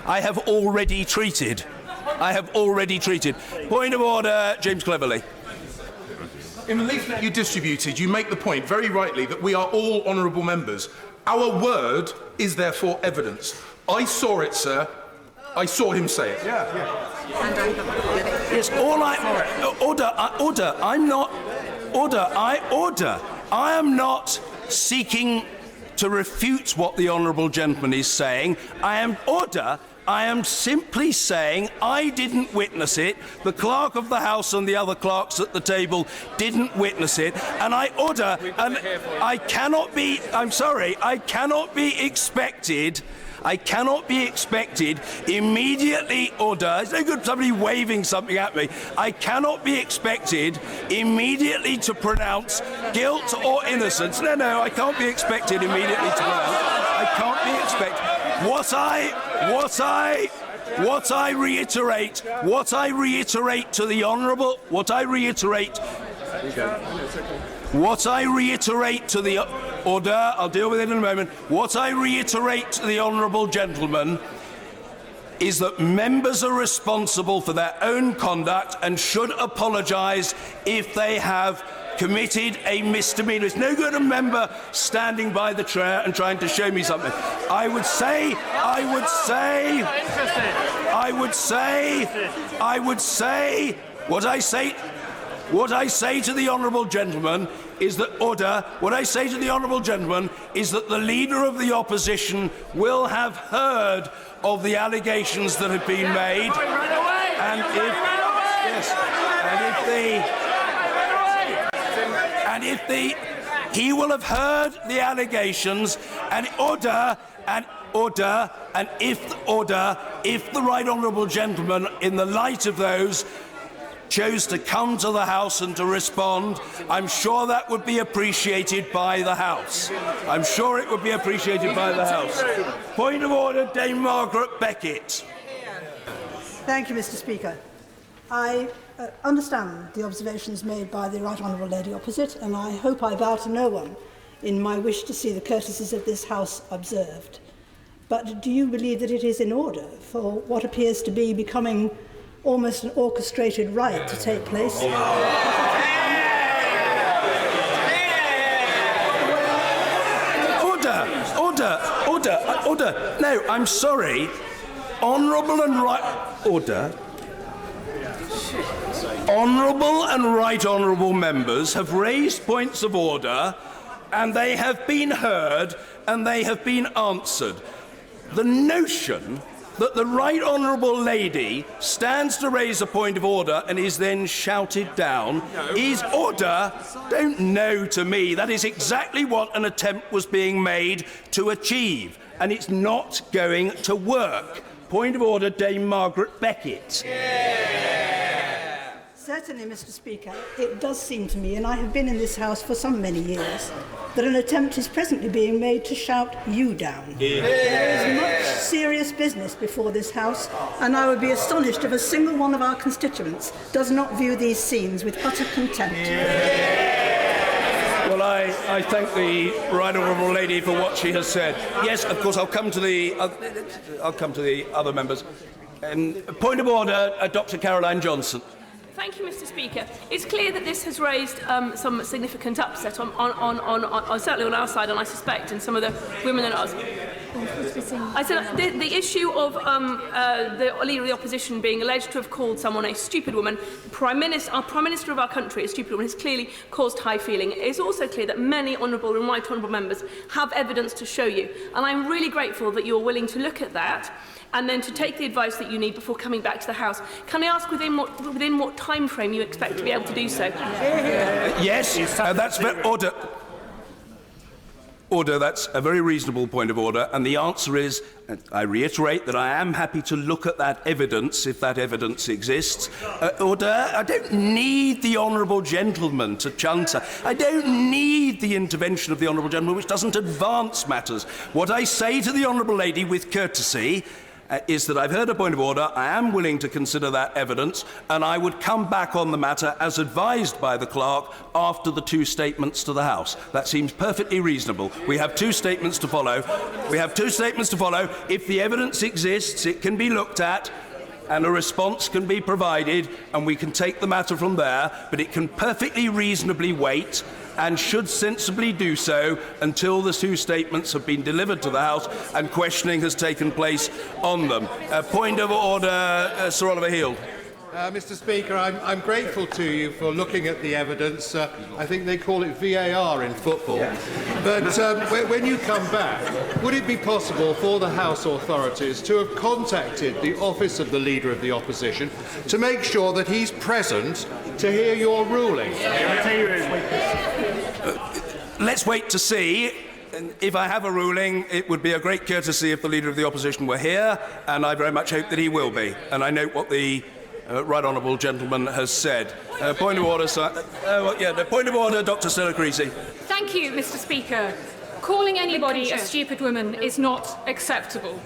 I have already treated. Point of order, James Cleverly. In the leaflet you distributed, you make the point, very rightly, that we are all honourable members. Our word is therefore evidence. I saw it, sir. I saw him say it. Yes, I am not seeking to refute what the honourable gentleman is saying. I am simply saying I didn't witness it. The clerk of the House and the other clerks at the table didn't witness it. And I cannot be expected immediately, it's no good somebody waving something at me. I cannot be expected immediately to pronounce guilt or innocence. No, I can't be expected immediately to pronounce. I can't be expected. What I reiterate to the honourable, order, I'll deal with it in a moment. What I reiterate to the honourable gentleman is that members are responsible for their own conduct and should apologise if they have committed a misdemeanour. It's no good a member standing by the chair and trying to show me something. I would say what I say to the honourable gentleman is that the Leader of the Opposition will have heard of the allegations that have been made, he will have heard the allegations, if the right honourable gentleman, in the light of those, chose to come to the House and to respond, I'm sure that would be appreciated by the House. I'm sure it would be appreciated by the House. Point of order, Dame Margaret Beckett. Thank you, Mr. Speaker. I understand the observations made by the Right Honourable Lady opposite, and I hope I bow to no one in my wish to see the courtesies of this House observed. But do you believe that it is in order for what appears to be becoming almost an orchestrated riot to take place? Order. No, I'm sorry. Honourable and right... Order. Honourable and right honourable members have raised points of order, and they have been heard, and they have been answered. The notion that the right honourable lady stands to raise a point of order and is then shouted down is order. Don't know to me. That is exactly what an attempt was being made to achieve, and it's not going to work. Point of order, Dame Margaret Beckett. Certainly, Mr. Speaker, it does seem to me, and I have been in this House for some many years, that an attempt is presently being made to shout you down. There is much serious business before this House, and I would be astonished if a single one of our constituents does not view these scenes with utter contempt. Well, I thank the right honourable lady for what she has said. Yes, of course, I'll come to the other members. Point of order, Dr. Caroline Johnson. Thank you, Mr. Speaker. It's clear that this has raised some significant upset certainly on our side, and I suspect in some of the women and us. I said the issue of the Leader of the Opposition being alleged to have called someone a stupid woman, our Prime Minister of our country, a stupid woman, has clearly caused high feeling. It is also clear that many honourable and right honourable members have evidence to show you, and I'm really grateful that you're willing to look at that and then to take the advice that you need before coming back to the House. Can I ask within what time frame you expect to be able to do so? Yes, that's order. Order, that's a very reasonable point of order, and the answer is, I reiterate that I am happy to look at that evidence, if that evidence exists. Order, I don't need the honourable gentleman to chunter. I don't need the intervention of the honourable gentleman, which doesn't advance matters. What I say to the honourable lady with courtesy is that I've heard a point of order, I am willing to consider that evidence, and I would come back on the matter as advised by the clerk after the 2 statements to the House. That seems perfectly reasonable. We have 2 statements to follow. If the evidence exists, it can be looked at, and a response can be provided, and we can take the matter from there, but it can perfectly reasonably wait and should sensibly do so until the 2 statements have been delivered to the House and questioning has taken place on them. Point of order, Sir Oliver Heald. Mr. Speaker, I'm grateful to you for looking at the evidence. I think they call it VAR in football. But when you come back, would it be possible for the House authorities to have contacted the office of the Leader of the Opposition to make sure that he's present to hear your ruling? Let's wait to see. If I have a ruling, it would be a great courtesy if the Leader of the Opposition were here, and I very much hope that he will be. And I note what the right honourable gentleman has said. Point of order, sir. Point of order, Dr. Stella Creasy. Thank you, Mr. Speaker. Calling anybody a stupid woman is not acceptable.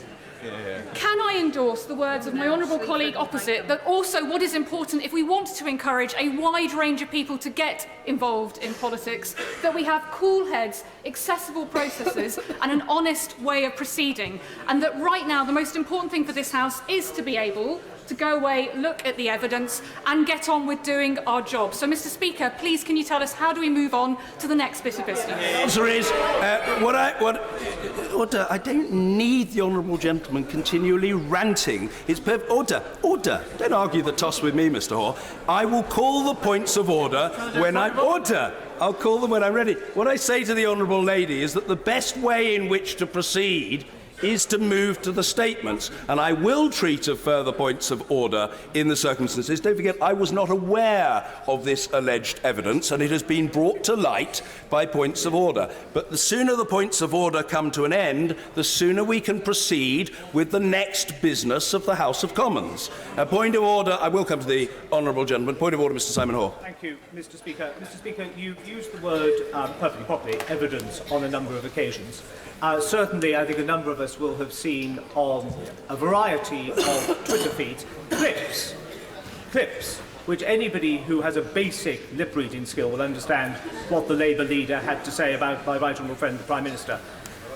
Can I endorse the words of my honourable colleague opposite that also what is important if we want to encourage a wide range of people to get involved in politics, that we have cool heads, accessible processes and an honest way of proceeding, and that right now the most important thing for this House is to be able to go away, look at the evidence and get on with doing our job. So, Mr Speaker, please can you tell us how do we move on to the next bit of business? The answer is, order. I don't need the honourable gentleman continually ranting. It's order. Don't argue the toss with me, Mr Hoare. I will call the points of order when I'm... Order! I'll call them when I'm ready. What I say to the honourable lady is that the best way in which to proceed is to move to the statements, and I will treat of further points of order in the circumstances. Don't forget, I was not aware of this alleged evidence, and it has been brought to light by points of order. But the sooner the points of order come to an end, the sooner we can proceed with the next business of the House of Commons. A point of order, I will come to the honourable gentleman. Point of order, Mr Simon Hoare. Thank you, Mr Speaker. Mr Speaker, you've used the word perfectly properly, evidence, on a number of occasions. Certainly, I think a number of us will have seen on a variety of Twitter feeds clips which anybody who has a basic lip-reading skill will understand what the Labour leader had to say about my right honourable friend, the Prime Minister.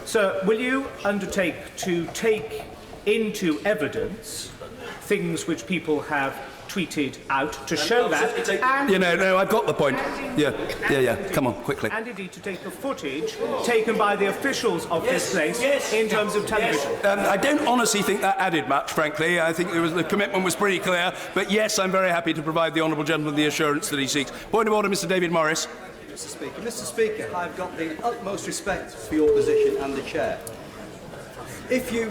Sir, will you undertake to take into evidence things which people have tweeted out to show that, and No, I've got the point. Yeah. Come on, quickly. And indeed to take the footage taken by the officials of this place in terms of television. I don't honestly think that added much, frankly. I think the commitment was pretty clear. But yes, I'm very happy to provide the honourable gentleman the assurance that he seeks. Point of order, Mr David Morris. Mr Speaker, I've got the utmost respect for your position and the Chair. If you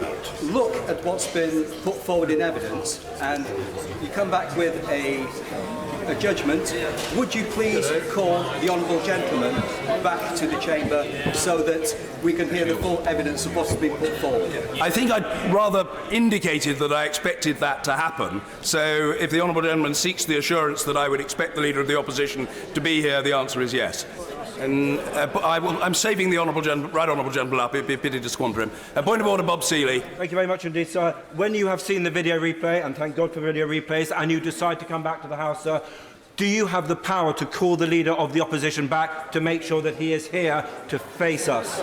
look at what's been put forward in evidence and you come back with a judgment, would you please call the honourable gentleman back to the chamber so that we can hear the full evidence of what's been put forward? I think I rather indicated that I expected that to happen. So if the honourable gentleman seeks the assurance that I would expect the Leader of the Opposition to be here, the answer is yes. And I'm saving the right honourable gentleman up. It'd be a pity to squander him. Point of order, Bob Seeley. Thank you very much indeed, sir. When you have seen the video replay, and thank God for video replays, and you decide to come back to the House, sir, do you have the power to call the Leader of the Opposition back to make sure that he is here to face us?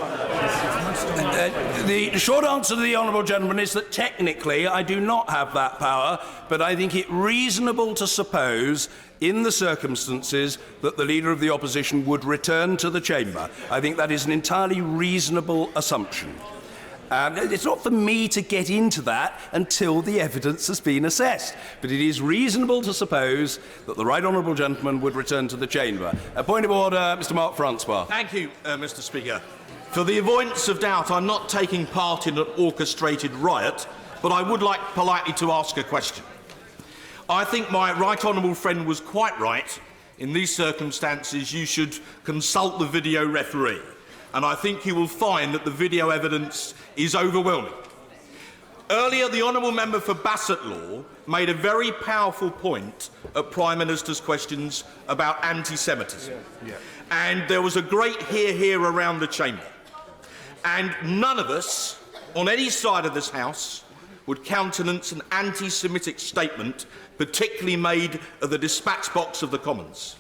The short answer to the honourable gentleman is that technically I do not have that power, but I think it reasonable to suppose in the circumstances that the Leader of the Opposition would return to the chamber. I think that is an entirely reasonable assumption. It's not for me to get into that until the evidence has been assessed, but it is reasonable to suppose that the right honourable gentleman would return to the chamber. A point of order, Mr Mark Francois. Thank you, Mr Speaker. For the avoidance of doubt, I'm not taking part in an orchestrated riot, but I would like politely to ask a question. I think my right honourable friend was quite right. In these circumstances, you should consult the video referee. And I think you will find that the video evidence is overwhelming. Earlier, the honourable member for Bassett Law made a very powerful point at Prime Minister's questions about anti-Semitism. And there was a great hear around the chamber. And none of us, on any side of this House, would countenance an anti-Semitic statement, particularly made at the dispatch box of the Commons.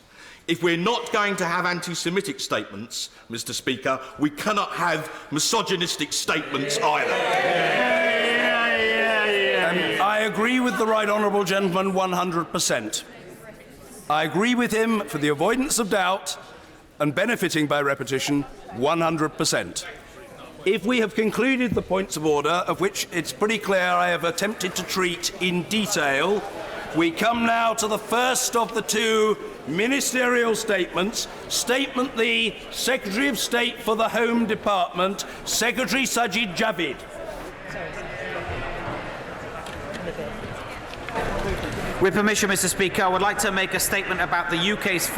If we're not going to have anti-Semitic statements, Mr Speaker, we cannot have misogynistic statements either. I agree with the right honourable gentleman 100%. I agree with him for the avoidance of doubt and benefiting by repetition 100%. If we have concluded the points of order, of which it's pretty clear I have attempted to treat in detail, we come now to the first of the two ministerial statements. Statement the Secretary of State for the Home Department, Secretary Sajid Javid. With permission, Mr Speaker, I would like to make a statement about the UK's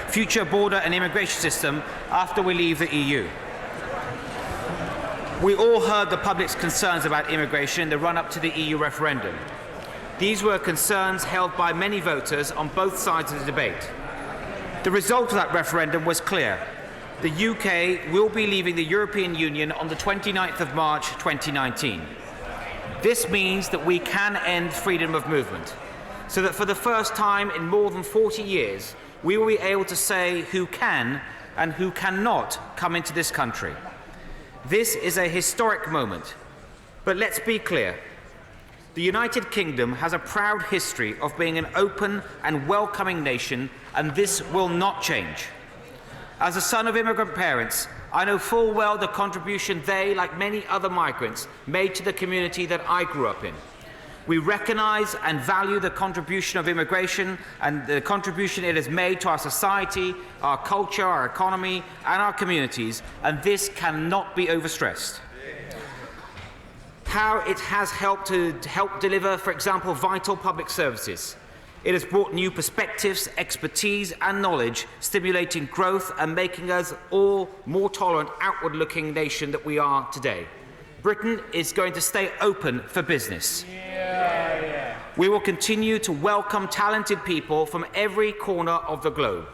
future border and immigration system after we leave the EU. We all heard the public's concerns about immigration in the run-up to the EU referendum. These were concerns held by many voters on both sides of the debate. The result of that referendum was clear. The UK will be leaving the European Union on the 29th of March 2019. This means that we can end freedom of movement, so that for the first time in more than 40 years, we will be able to say who can and who cannot come into this country. This is a historic moment, but let's be clear. The United Kingdom has a proud history of being an open and welcoming nation, and this will not change. As a son of immigrant parents, I know full well the contribution they, like many other migrants, made to the community that I grew up in. We recognise and value the contribution of immigration and the contribution it has made to our society, our culture, our economy and our communities, and this cannot be overstressed. How it has helped to deliver, for example, vital public services. It has brought new perspectives, expertise and knowledge, stimulating growth and making us all more tolerant, outward-looking nation that we are today. Britain is going to stay open for business. We will continue to welcome talented people from every corner of the globe.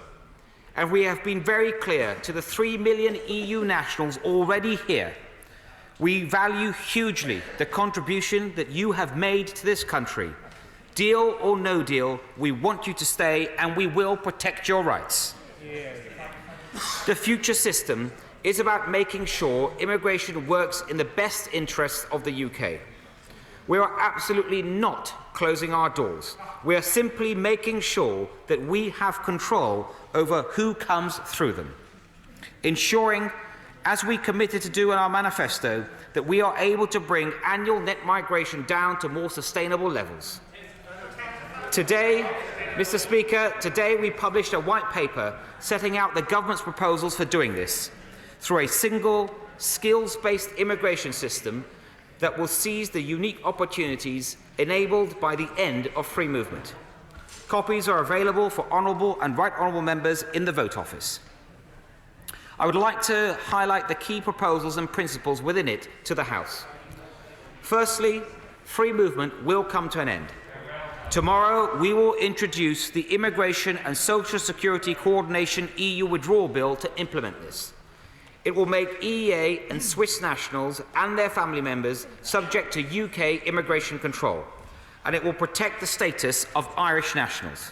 And we have been very clear to the 3 million EU nationals already here. We value hugely the contribution that you have made to this country. Deal or no deal, we want you to stay and we will protect your rights. The future system is about making sure immigration works in the best interests of the UK. We are absolutely not closing our doors. We are simply making sure that we have control over who comes through them. Ensuring, as we committed to do in our manifesto, that we are able to bring annual net migration down to more sustainable levels. Today, Mr. Speaker, we published a white paper setting out the government's proposals for doing this through a single, skills-based immigration system that will seize the unique opportunities enabled by the end of free movement. Copies are available for honourable and right honourable members in the vote office. I would like to highlight the key proposals and principles within it to the House. Firstly, free movement will come to an end. Tomorrow, we will introduce the Immigration and Social Security Coordination EU Withdrawal Bill to implement this. It will make EEA and Swiss nationals and their family members subject to UK immigration control, and it will protect the status of Irish nationals.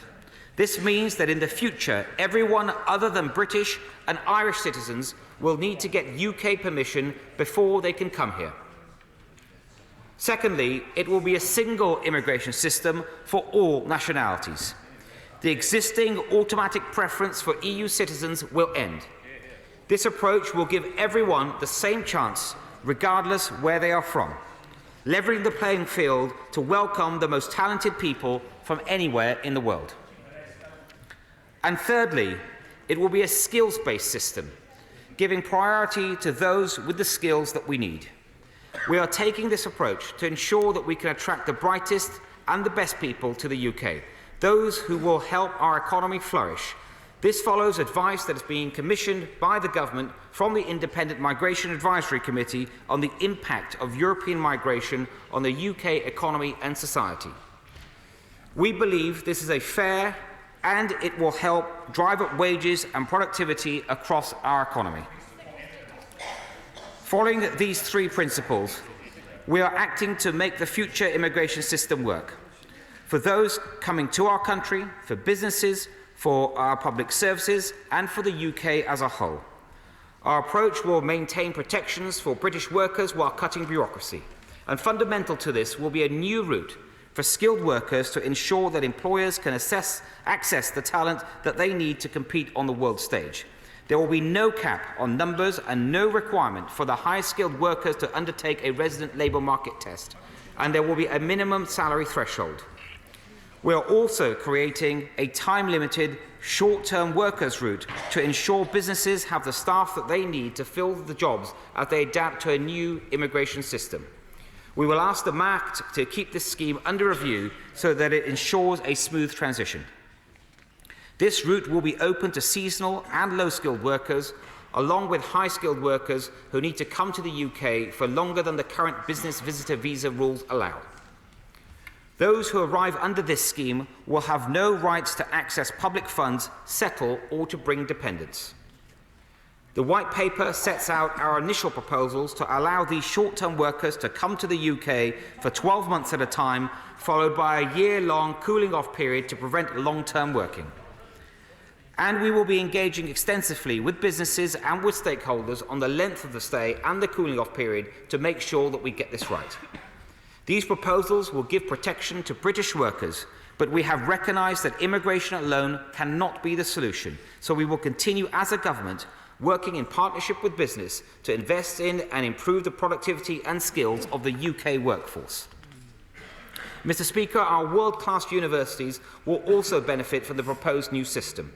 This means that in the future, everyone other than British and Irish citizens will need to get UK permission before they can come here. Secondly, it will be a single immigration system for all nationalities. The existing automatic preference for EU citizens will end. This approach will give everyone the same chance, regardless where they are from, levelling the playing field to welcome the most talented people from anywhere in the world. And thirdly, it will be a skills-based system, giving priority to those with the skills that we need. We are taking this approach to ensure that we can attract the brightest and the best people to the UK, those who will help our economy flourish. This follows advice that is being commissioned by the government from the Independent Migration Advisory Committee on the impact of European migration on the UK economy and society. We believe this is a fair and it will help drive up wages and productivity across our economy. Following these three principles, we are acting to make the future immigration system work. For those coming to our country, for businesses, for our public services, and for the UK as a whole. Our approach will maintain protections for British workers while cutting bureaucracy. And fundamental to this will be a new route for skilled workers to ensure that employers can access the talent that they need to compete on the world stage. There will be no cap on numbers and no requirement for the highest skilled workers to undertake a resident labour market test, and there will be a minimum salary threshold. We are also creating a time-limited, short-term workers route to ensure businesses have the staff that they need to fill the jobs as they adapt to a new immigration system. We will ask the MAC to keep this scheme under review so that it ensures a smooth transition. This route will be open to seasonal and low-skilled workers, along with high-skilled workers who need to come to the UK for longer than the current business visitor visa rules allow. Those who arrive under this scheme will have no rights to access public funds, settle, or to bring dependents. The White Paper sets out our initial proposals to allow these short-term workers to come to the UK for 12 months at a time, followed by a year-long cooling-off period to prevent long-term working. And we will be engaging extensively with businesses and with stakeholders on the length of the stay and the cooling-off period to make sure that we get this right. These proposals will give protection to British workers, but we have recognised that immigration alone cannot be the solution, so we will continue as a government working in partnership with business to invest in and improve the productivity and skills of the UK workforce. Mr. Speaker, our world-class universities will also benefit from the proposed new system.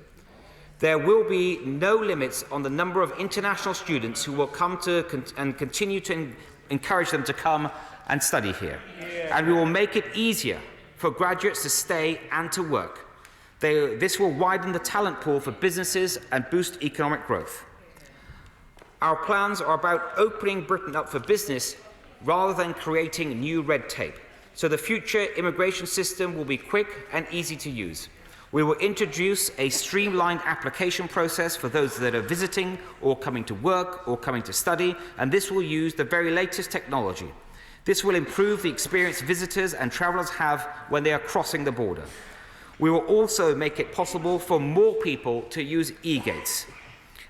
There will be no limits on the number of international students who will come to and continue to encourage them to come and study here. And we will make it easier for graduates to stay and to work. This will widen the talent pool for businesses and boost economic growth. Our plans are about opening Britain up for business rather than creating new red tape. So the future immigration system will be quick and easy to use. We will introduce a streamlined application process for those that are visiting or coming to work or coming to study, and this will use the very latest technology. This will improve the experience visitors and travellers have when they are crossing the border. We will also make it possible for more people to use e-gates.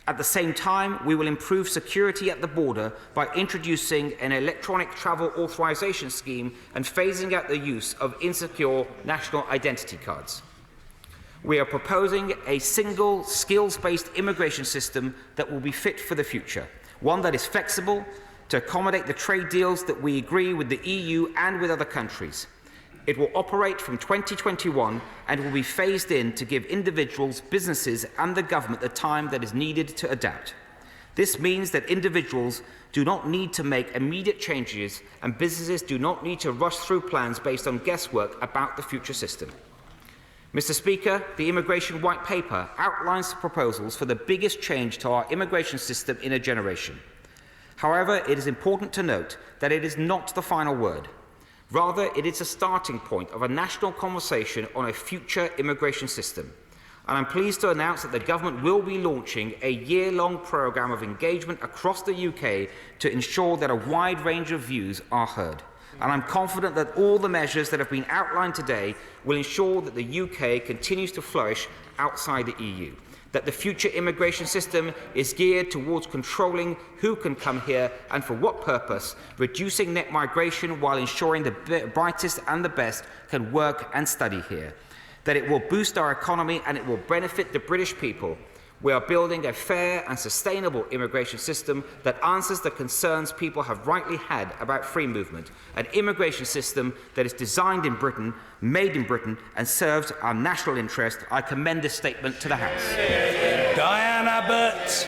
At the same time, we will improve security at the border by introducing an electronic travel authorisation scheme and phasing out the use of insecure national identity cards. We are proposing a single skills-based immigration system that will be fit for the future, one that is flexible to accommodate the trade deals that we agree with the EU and with other countries. It will operate from 2021 and will be phased in to give individuals, businesses and the government the time that is needed to adapt. This means that individuals do not need to make immediate changes and businesses do not need to rush through plans based on guesswork about the future system. Mr. Speaker, the Immigration White Paper outlines the proposals for the biggest change to our immigration system in a generation. However, it is important to note that it is not the final word. Rather, it is a starting point of a national conversation on a future immigration system. And I'm pleased to announce that the government will be launching a year-long programme of engagement across the UK to ensure that a wide range of views are heard. And I'm confident that all the measures that have been outlined today will ensure that the UK continues to flourish outside the EU, that the future immigration system is geared towards controlling who can come here and for what purpose, reducing net migration while ensuring the brightest and the best can work and study here, that it will boost our economy and it will benefit the British people. We are building a fair and sustainable immigration system that answers the concerns people have rightly had about free movement, an immigration system that is designed in Britain, made in Britain and serves our national interest. I commend this statement to the House. Diane Abbott.